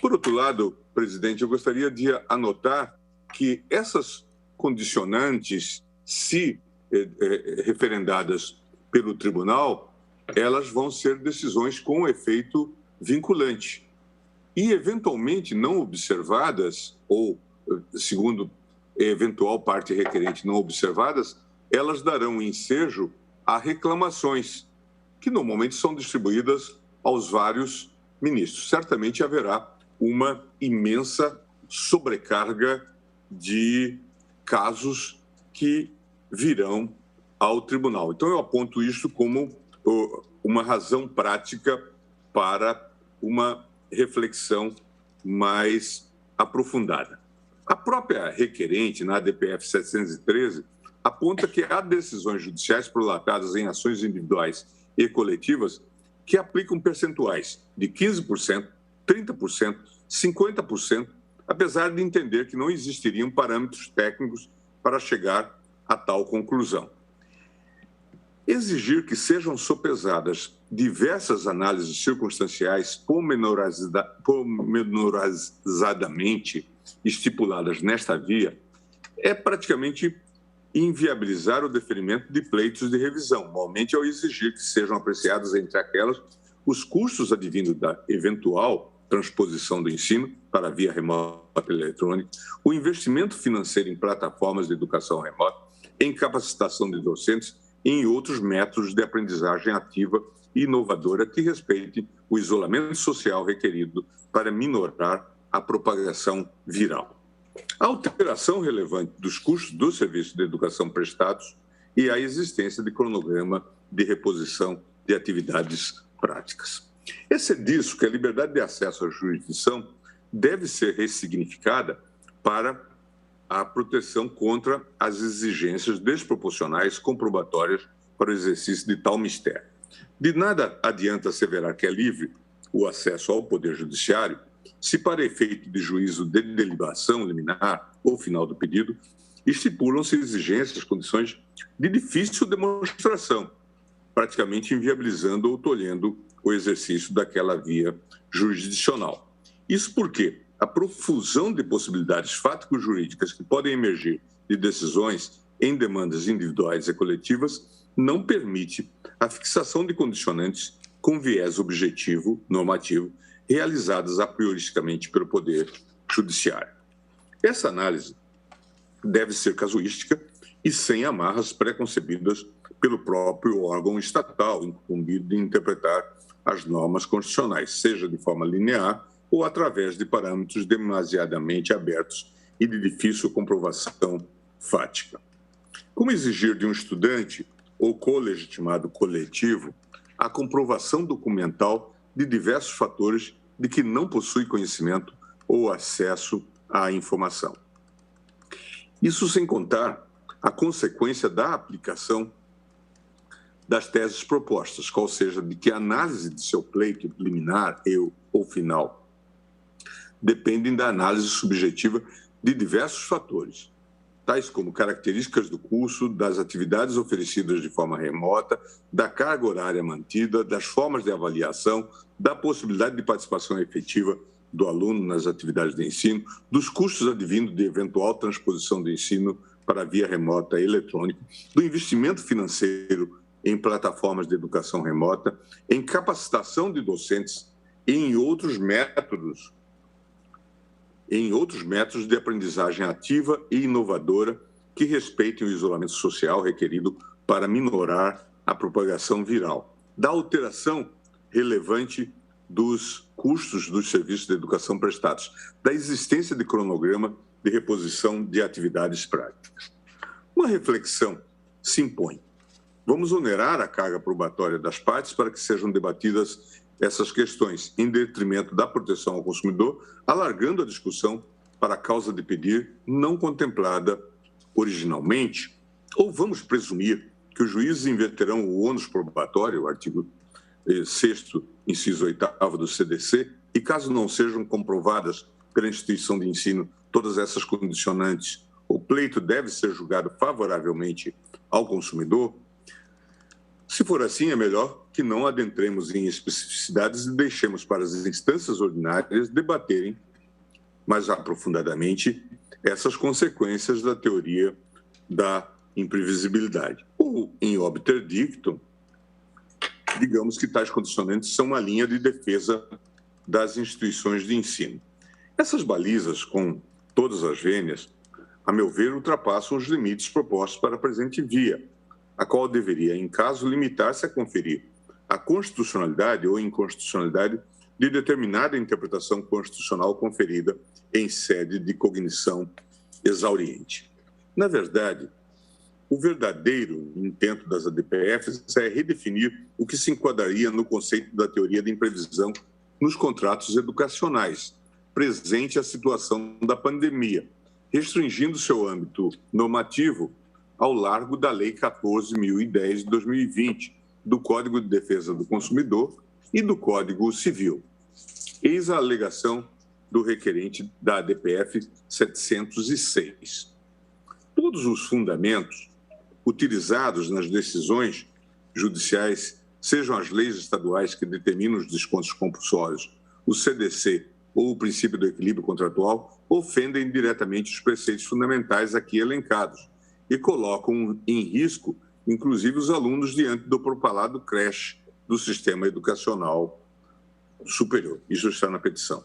Por outro lado, presidente, eu gostaria de anotar que essas condicionantes, se referendadas pelo tribunal, elas vão ser decisões com efeito vinculante. E, eventualmente, não observadas, ou, segundo eventual parte requerente não observadas, elas darão ensejo a reclamações, que normalmente são distribuídas aos vários ministros. Certamente haverá uma imensa sobrecarga de casos que virão ao tribunal. Então, eu aponto isso como uma razão prática para uma reflexão mais aprofundada. A própria requerente, na ADPF 713, aponta que há decisões judiciais prolatadas em ações individuais e coletivas que aplicam percentuais de 15%, 30%, 50%, apesar de entender que não existiriam parâmetros técnicos para chegar a tal conclusão. Exigir que sejam sopesadas diversas análises circunstanciais pormenorizadamente estipuladas nesta via é praticamente inviabilizar o deferimento de pleitos de revisão, normalmente ao exigir que sejam apreciados entre aquelas os custos advindos da eventual transposição do ensino para a via remota eletrônica, o investimento financeiro em plataformas de educação remota, em capacitação de docentes e em outros métodos de aprendizagem ativa e inovadora que respeitem o isolamento social requerido para minorar a propagação viral. A alteração relevante dos custos dos serviços de educação prestados e a existência de cronograma de reposição de atividades práticas. É disso que a liberdade de acesso à jurisdição deve ser ressignificada para a proteção contra as exigências desproporcionais comprobatórias para o exercício de tal mistério. De nada adianta asseverar que é livre o acesso ao Poder Judiciário se para efeito de juízo de deliberação liminar ou final do pedido, estipulam-se exigências, condições de difícil demonstração, praticamente inviabilizando ou tolhendo o exercício daquela via jurisdicional. Isso porque a profusão de possibilidades fático-jurídicas que podem emergir de decisões em demandas individuais e coletivas não permite a fixação de condicionantes com viés objetivo, normativo, realizadas a prioristicamente pelo Poder Judiciário. Essa análise deve ser casuística e sem amarras preconcebidas pelo próprio órgão estatal, incumbido de interpretar as normas constitucionais, seja de forma linear ou através de parâmetros demasiadamente abertos e de difícil comprovação fática. Como exigir de um estudante ou colegitimado coletivo a comprovação documental de diversos fatores de que não possui conhecimento ou acesso à informação. Isso sem contar a consequência da aplicação das teses propostas, qual seja de que a análise de seu pleito liminar ou final dependem da análise subjetiva de diversos fatores, tais como características do curso, das atividades oferecidas de forma remota, da carga horária mantida, das formas de avaliação, da possibilidade de participação efetiva do aluno nas atividades de ensino, dos custos advindos de eventual transposição do ensino para a via remota e eletrônica, do investimento financeiro em plataformas de educação remota, em capacitação de docentes e em outros métodos de aprendizagem ativa e inovadora que respeitem o isolamento social requerido para minorar a propagação viral, da alteração relevante dos custos dos serviços de educação prestados, da existência de cronograma de reposição de atividades práticas. Uma reflexão se impõe. Vamos onerar a carga probatória das partes para que sejam debatidas essas questões, em detrimento da proteção ao consumidor, alargando a discussão para a causa de pedir não contemplada originalmente? Ou vamos presumir que os juízes inverterão o ônus probatório, o artigo 6º, inciso 8º do CDC, e caso não sejam comprovadas pela instituição de ensino todas essas condicionantes, o pleito deve ser julgado favoravelmente ao consumidor? Se for assim, é melhor que não adentremos em especificidades e deixemos para as instâncias ordinárias debaterem mais aprofundadamente essas consequências da teoria da imprevisibilidade. Ou, em obter dictum, digamos que tais condicionantes são uma linha de defesa das instituições de ensino. Essas balizas, com todas as vênias, a meu ver, ultrapassam os limites propostos para a presente via, a qual deveria, em caso, limitar-se a conferir a constitucionalidade ou inconstitucionalidade de determinada interpretação constitucional conferida em sede de cognição exauriente. Na verdade, o verdadeiro intento das ADPFs é redefinir o que se enquadraria no conceito da teoria da imprevisão nos contratos educacionais, presente à situação da pandemia, restringindo seu âmbito normativo ao largo da Lei 14.010 de 2020, do Código de Defesa do Consumidor e do Código Civil. Eis a alegação do requerente da ADPF 706. Todos os fundamentos utilizados nas decisões judiciais, sejam as leis estaduais que determinam os descontos compulsórios, o CDC ou o princípio do equilíbrio contratual, ofendem diretamente os preceitos fundamentais aqui elencados e colocam em risco, inclusive, os alunos diante do propalado creche do sistema educacional superior. Isso está na petição.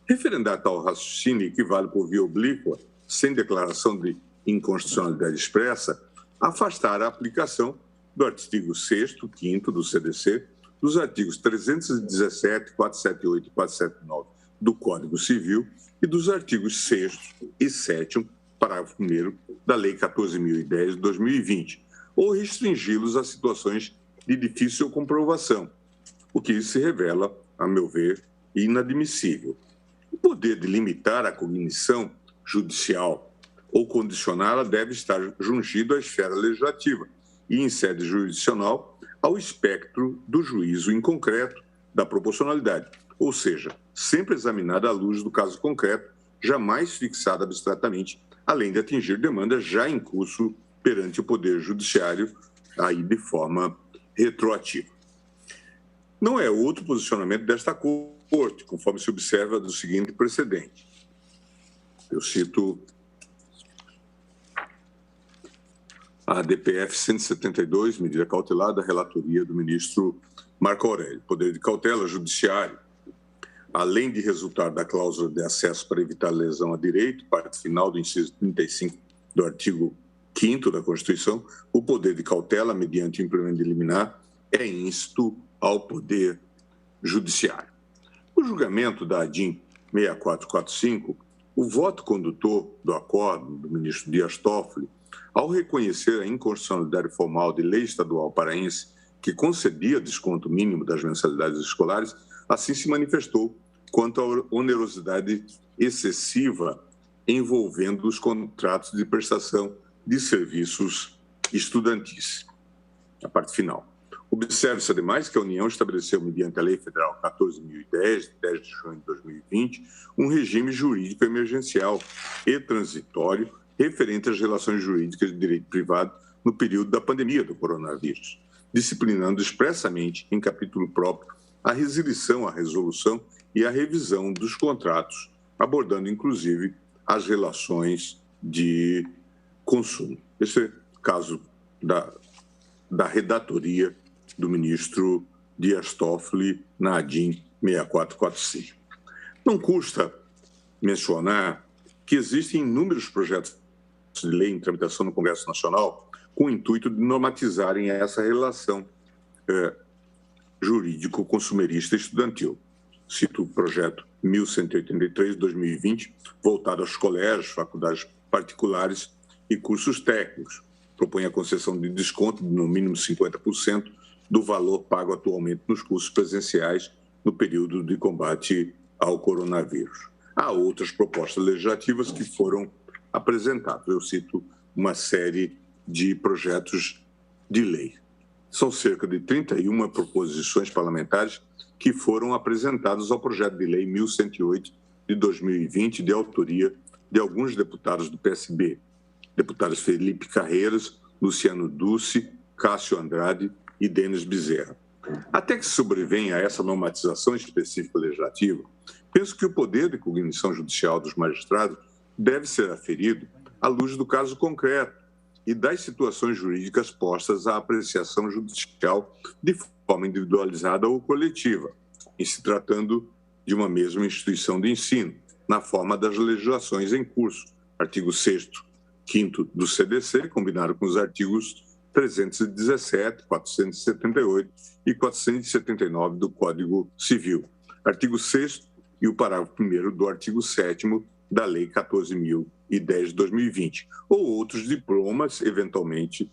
Referendar tal raciocínio equivale por via oblíqua, sem declaração de inconstitucionalidade expressa, afastar a aplicação do artigo 6º, 5º do CDC, dos artigos 317, 478 e 479 do Código Civil e dos artigos 6º e 7º, parágrafo 1º, da Lei 14.010 de 2020, ou restringi-los a situações de difícil comprovação, o que se revela, a meu ver, inadmissível. O poder de limitar a cognição judicial ou condicioná-la deve estar jungido à esfera legislativa e, em sede jurisdicional, ao espectro do juízo em concreto da proporcionalidade, ou seja, sempre examinada à luz do caso concreto, jamais fixada abstratamente, além de atingir demandas já em curso perante o Poder Judiciário, aí de forma retroativa. Não é outro posicionamento desta Corte, conforme se observa do seguinte precedente. Eu cito a DPF 172, medida cautelar da relatoria do ministro Marco Aurélio. Poder de cautela judiciário, além de resultar da cláusula de acesso para evitar lesão a direito, parte final do inciso 35 do artigo 5º da Constituição, o poder de cautela, mediante implemento de liminar, é íncito ao Poder Judiciário. No julgamento da ADIM 6445, o voto condutor do acordo do ministro Dias Toffoli, ao reconhecer a inconstitucionalidade formal de lei estadual paraense que concedia desconto mínimo das mensalidades escolares, assim se manifestou quanto à onerosidade excessiva envolvendo os contratos de prestação de serviços estudantis. A parte final. Observe-se, ademais, que a União estabeleceu, mediante a Lei Federal 14.010, de 10 de junho de 2020, um regime jurídico emergencial e transitório referente às relações jurídicas de direito privado no período da pandemia do coronavírus, disciplinando expressamente, em capítulo próprio, a resilição, a resolução e a revisão dos contratos, abordando, inclusive, as relações de consumo. Esse é o caso da redatoria do ministro Dias Toffoli na ADIM 6445. Não custa mencionar que existem inúmeros projetos de lei em tramitação no Congresso Nacional com o intuito de normatizarem essa relação jurídico-consumerista estudantil. Cito o projeto 1183 de 2020, voltado aos colégios, faculdades particulares e cursos técnicos. Propõe a concessão de desconto de no mínimo 50% do valor pago atualmente nos cursos presenciais no período de combate ao coronavírus. Há outras propostas legislativas que foram apresentadas. Eu cito uma série de projetos de lei. São cerca de 31 proposições parlamentares que foram apresentadas ao projeto de lei 1108 de 2020, de autoria de alguns deputados do PSB, deputados Felipe Carreiras, Luciano Duce, Cássio Andrade e Denis Bezerra. Até que se sobrevenha a essa normatização específica legislativa, penso que o poder de cognição judicial dos magistrados deve ser aferido à luz do caso concreto e das situações jurídicas postas à apreciação judicial de forma individualizada ou coletiva, em se tratando de uma mesma instituição de ensino, na forma das legislações em curso, artigo 6º, 5º do CDC, combinado com os artigos 317, 478 e 479 do Código Civil, artigo 6º e o parágrafo 1º do artigo 7º da Lei 14.010 de 2020, ou outros diplomas, eventualmente,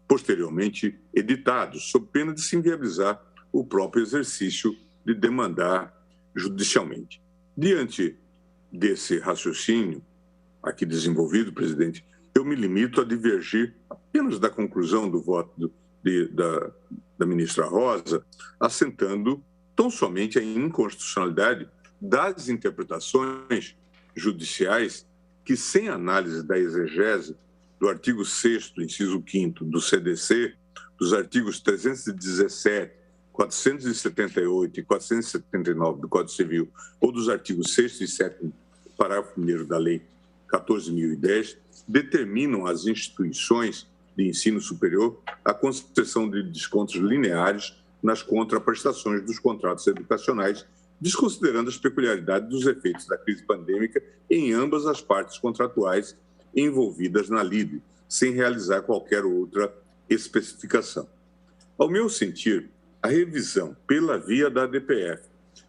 posteriormente editados, sob pena de se inviabilizar o próprio exercício de demandar judicialmente. Diante desse raciocínio aqui desenvolvido, presidente, eu me limito a divergir apenas da conclusão do voto da ministra Rosa, assentando tão somente a inconstitucionalidade das interpretações judiciais que, sem análise da exegese do artigo 6º, inciso 5º do CDC, dos artigos 317, 478 e 479 do Código Civil, ou dos artigos 6º e 7º, parágrafo 1º da Lei 14.010, determinam às instituições de ensino superior a concessão de descontos lineares nas contraprestações dos contratos educacionais, desconsiderando as peculiaridades dos efeitos da crise pandêmica em ambas as partes contratuais envolvidas na lide, sem realizar qualquer outra especificação. Ao meu sentir, a revisão pela via da DPF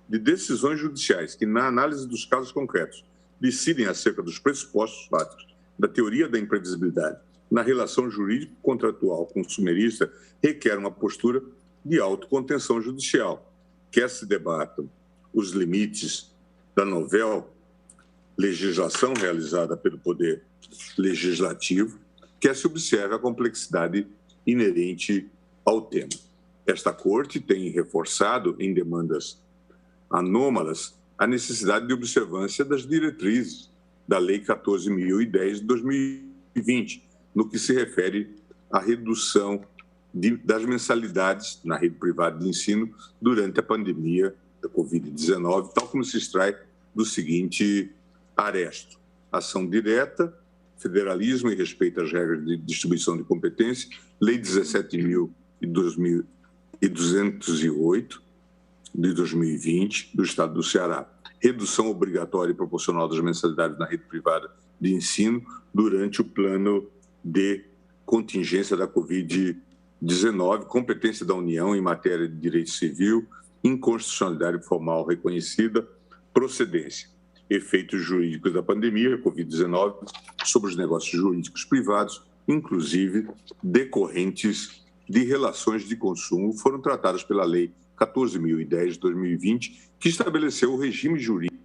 de decisões judiciais que, na análise dos casos concretos, decidem acerca dos pressupostos fáticos da teoria da imprevisibilidade na relação jurídico-contratual consumerista requer uma postura de autocontenção judicial, quer se debatam os limites da novel legislação realizada pelo Poder Legislativo, quer se observe a complexidade inerente ao tema. Esta Corte tem reforçado em demandas anômalas a necessidade de observância das diretrizes da Lei 14.010 de 2020, no que se refere à redução das mensalidades na rede privada de ensino durante a pandemia da Covid-19, tal como se extrai do seguinte aresto: ação direta, federalismo e respeito às regras de distribuição de competência, Lei 17.208 de 2020 do Estado do Ceará, redução obrigatória e proporcional das mensalidades na rede privada de ensino durante o plano de contingência da Covid-19, competência da União em matéria de direito civil, inconstitucionalidade formal reconhecida, procedência, efeitos jurídicos da pandemia, Covid-19, sobre os negócios jurídicos privados, inclusive decorrentes de relações de consumo, foram tratadas pela Lei 14.010 de 2020, que estabeleceu o regime jurídico.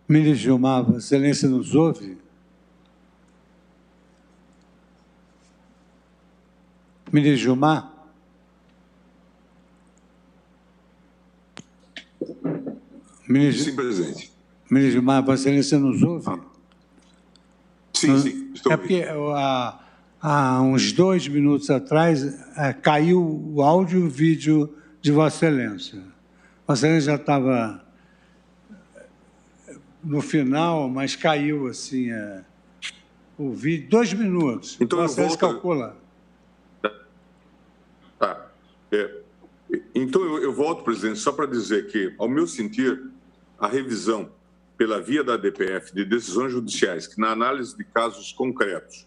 Ministro Gilmar, Vossa Excelência nos ouve? Ministro Gilmar? Sim, presidente. Ministro Gilmar, Vossa Excelência nos ouve? Sim, estou ouvindo. Porque há uns 2 minutos atrás caiu o áudio e o vídeo de Vossa Excelência. Vossa Excelência já estava no final, mas caiu assim o vídeo. 2 minutos. Então Vossa Excelência calcula. Tá. Então eu volto, presidente, só para dizer que, ao meu sentir, a revisão pela via da ADPF de decisões judiciais que, na análise de casos concretos,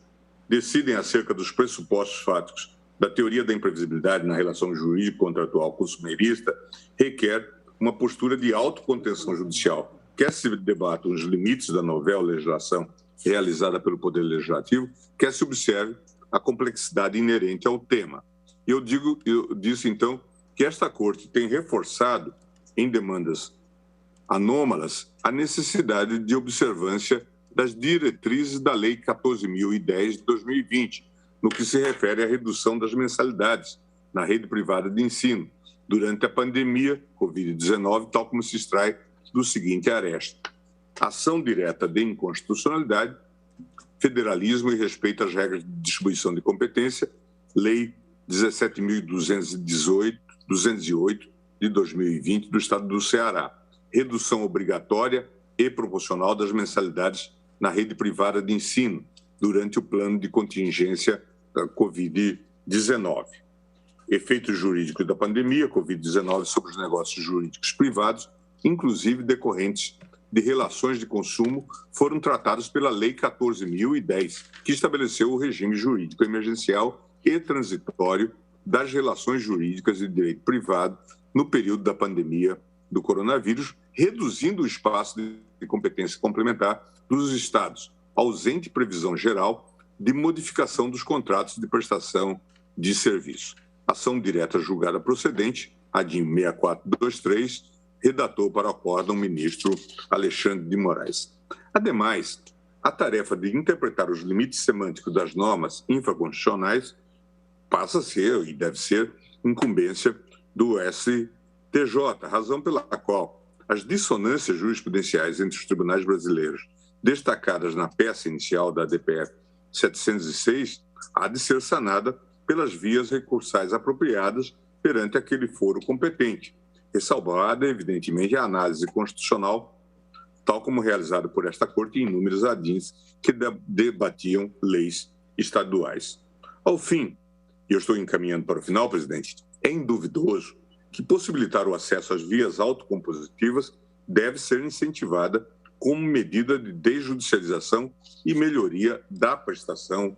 decidem acerca dos pressupostos fáticos da teoria da imprevisibilidade na relação jurídico-contratual consumerista, requer uma postura de autocontenção judicial, quer se debatam os limites da novel legislação realizada pelo Poder Legislativo, quer se observe a complexidade inerente ao tema. E eu disse, então, que esta Corte tem reforçado, em demandas anômalas, a necessidade de observância das diretrizes da Lei 14.010 de 2020, no que se refere à redução das mensalidades na rede privada de ensino, durante a pandemia Covid-19, tal como se extrai do seguinte aresto: ação direta de inconstitucionalidade, federalismo e respeito às regras de distribuição de competência, Lei 17.208 de 2020 do Estado do Ceará, redução obrigatória e proporcional das mensalidades na rede privada de ensino durante o plano de contingência da Covid-19. Efeitos jurídicos da pandemia Covid-19 sobre os negócios jurídicos privados, inclusive decorrentes de relações de consumo, foram tratados pela Lei 14.010, que estabeleceu o regime jurídico emergencial e transitório das relações jurídicas de direito privado no período da pandemia do coronavírus, reduzindo o espaço de competência complementar dos Estados, ausente previsão geral de modificação dos contratos de prestação de serviço. Ação direta julgada procedente, ADIM 6423, redatou para o acórdão o ministro Alexandre de Moraes. Ademais, a tarefa de interpretar os limites semânticos das normas infraconstitucionais passa a ser, e deve ser, incumbência do STJ, razão pela qual as dissonâncias jurisprudenciais entre os tribunais brasileiros, destacadas na peça inicial da ADPF 706, há de ser sanada pelas vias recursais apropriadas perante aquele foro competente, ressalvada, evidentemente, a análise constitucional, tal como realizada por esta Corte em inúmeros ADIMs que debatiam leis estaduais. Ao fim, e eu estou encaminhando para o final, presidente, é induvidoso que possibilitar o acesso às vias autocompositivas deve ser incentivada como medida de desjudicialização e melhoria da prestação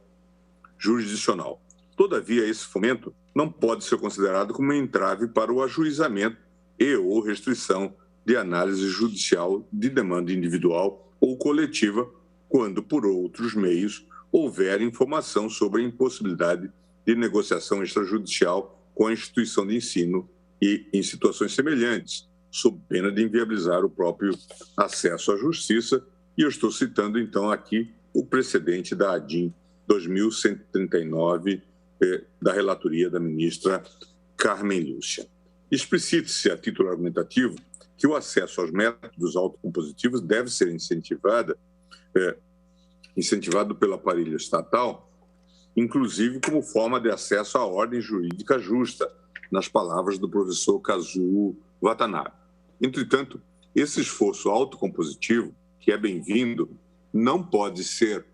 jurisdicional. Todavia, esse fomento não pode ser considerado como um entrave para o ajuizamento e ou restrição de análise judicial de demanda individual ou coletiva, quando, por outros meios, houver informação sobre a impossibilidade de negociação extrajudicial com a instituição de ensino e em situações semelhantes, sob pena de inviabilizar o próprio acesso à justiça E eu estou citando, então, aqui o precedente da ADIM 2139, da relatoria da ministra Carmen Lúcia. Explicite-se a título argumentativo que o acesso aos métodos autocompositivos deve ser incentivado pelo aparelho estatal, inclusive como forma de acesso à ordem jurídica justa, nas palavras do professor Kazuo Watanabe. Entretanto, esse esforço autocompositivo, que é bem-vindo, não pode ser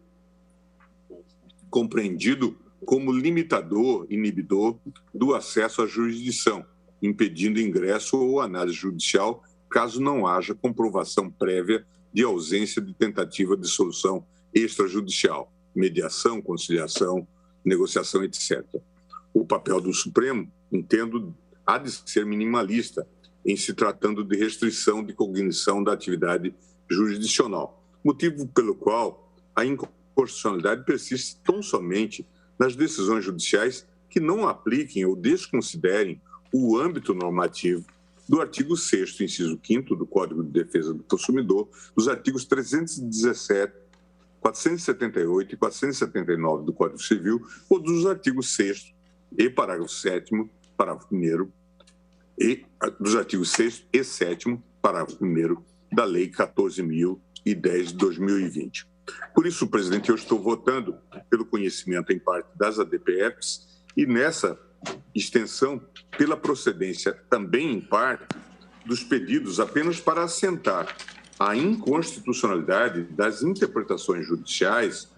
compreendido como limitador, inibidor do acesso à jurisdição, impedindo ingresso ou análise judicial, caso não haja comprovação prévia de ausência de tentativa de solução extrajudicial, mediação, conciliação, negociação, etc. O papel do Supremo, entendo, há de ser minimalista em se tratando de restrição de cognição da atividade jurisdicional, motivo pelo qual a inconstitucionalidade persiste tão somente nas decisões judiciais que não apliquem ou desconsiderem o âmbito normativo do artigo 6º, inciso 5º do Código de Defesa do Consumidor, dos artigos 317, 478 e 479 do Código Civil, ou dos artigos 6º e parágrafo 7º, parágrafo 1º, e dos artigos 6º e 7º, parágrafo 1º da Lei 14.010 de 2020. Por isso, presidente, eu estou votando pelo conhecimento em parte das ADPFs e nessa extensão pela procedência também em parte dos pedidos apenas para assentar a inconstitucionalidade das interpretações judiciais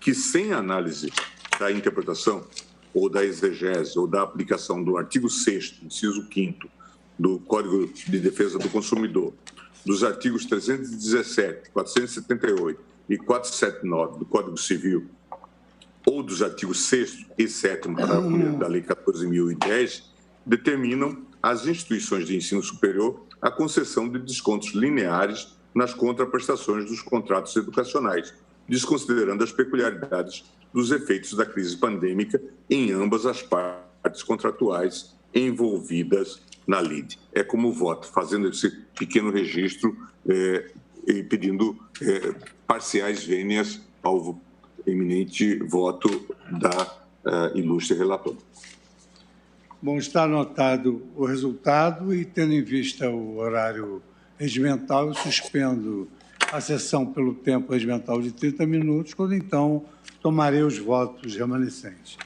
que, sem análise da interpretação ou da exegese ou da aplicação do artigo 6º, inciso 5º do Código de Defesa do Consumidor, dos artigos 317, 478 e 479 do Código Civil ou dos artigos 6º e 7º parágrafo 1º da Lei 14.010, determinam às instituições de ensino superior a concessão de descontos lineares nas contraprestações dos contratos educacionais, desconsiderando as peculiaridades dos efeitos da crise pandêmica em ambas as partes contratuais envolvidas na lide. É como voto, fazendo esse pequeno registro e pedindo parciais vênias ao eminente voto da ilustre relatora. Bom, está anotado o resultado e, tendo em vista o horário regimental, eu suspendo a sessão pelo tempo regimental de 30 minutos, quando então tomarei os votos remanescentes.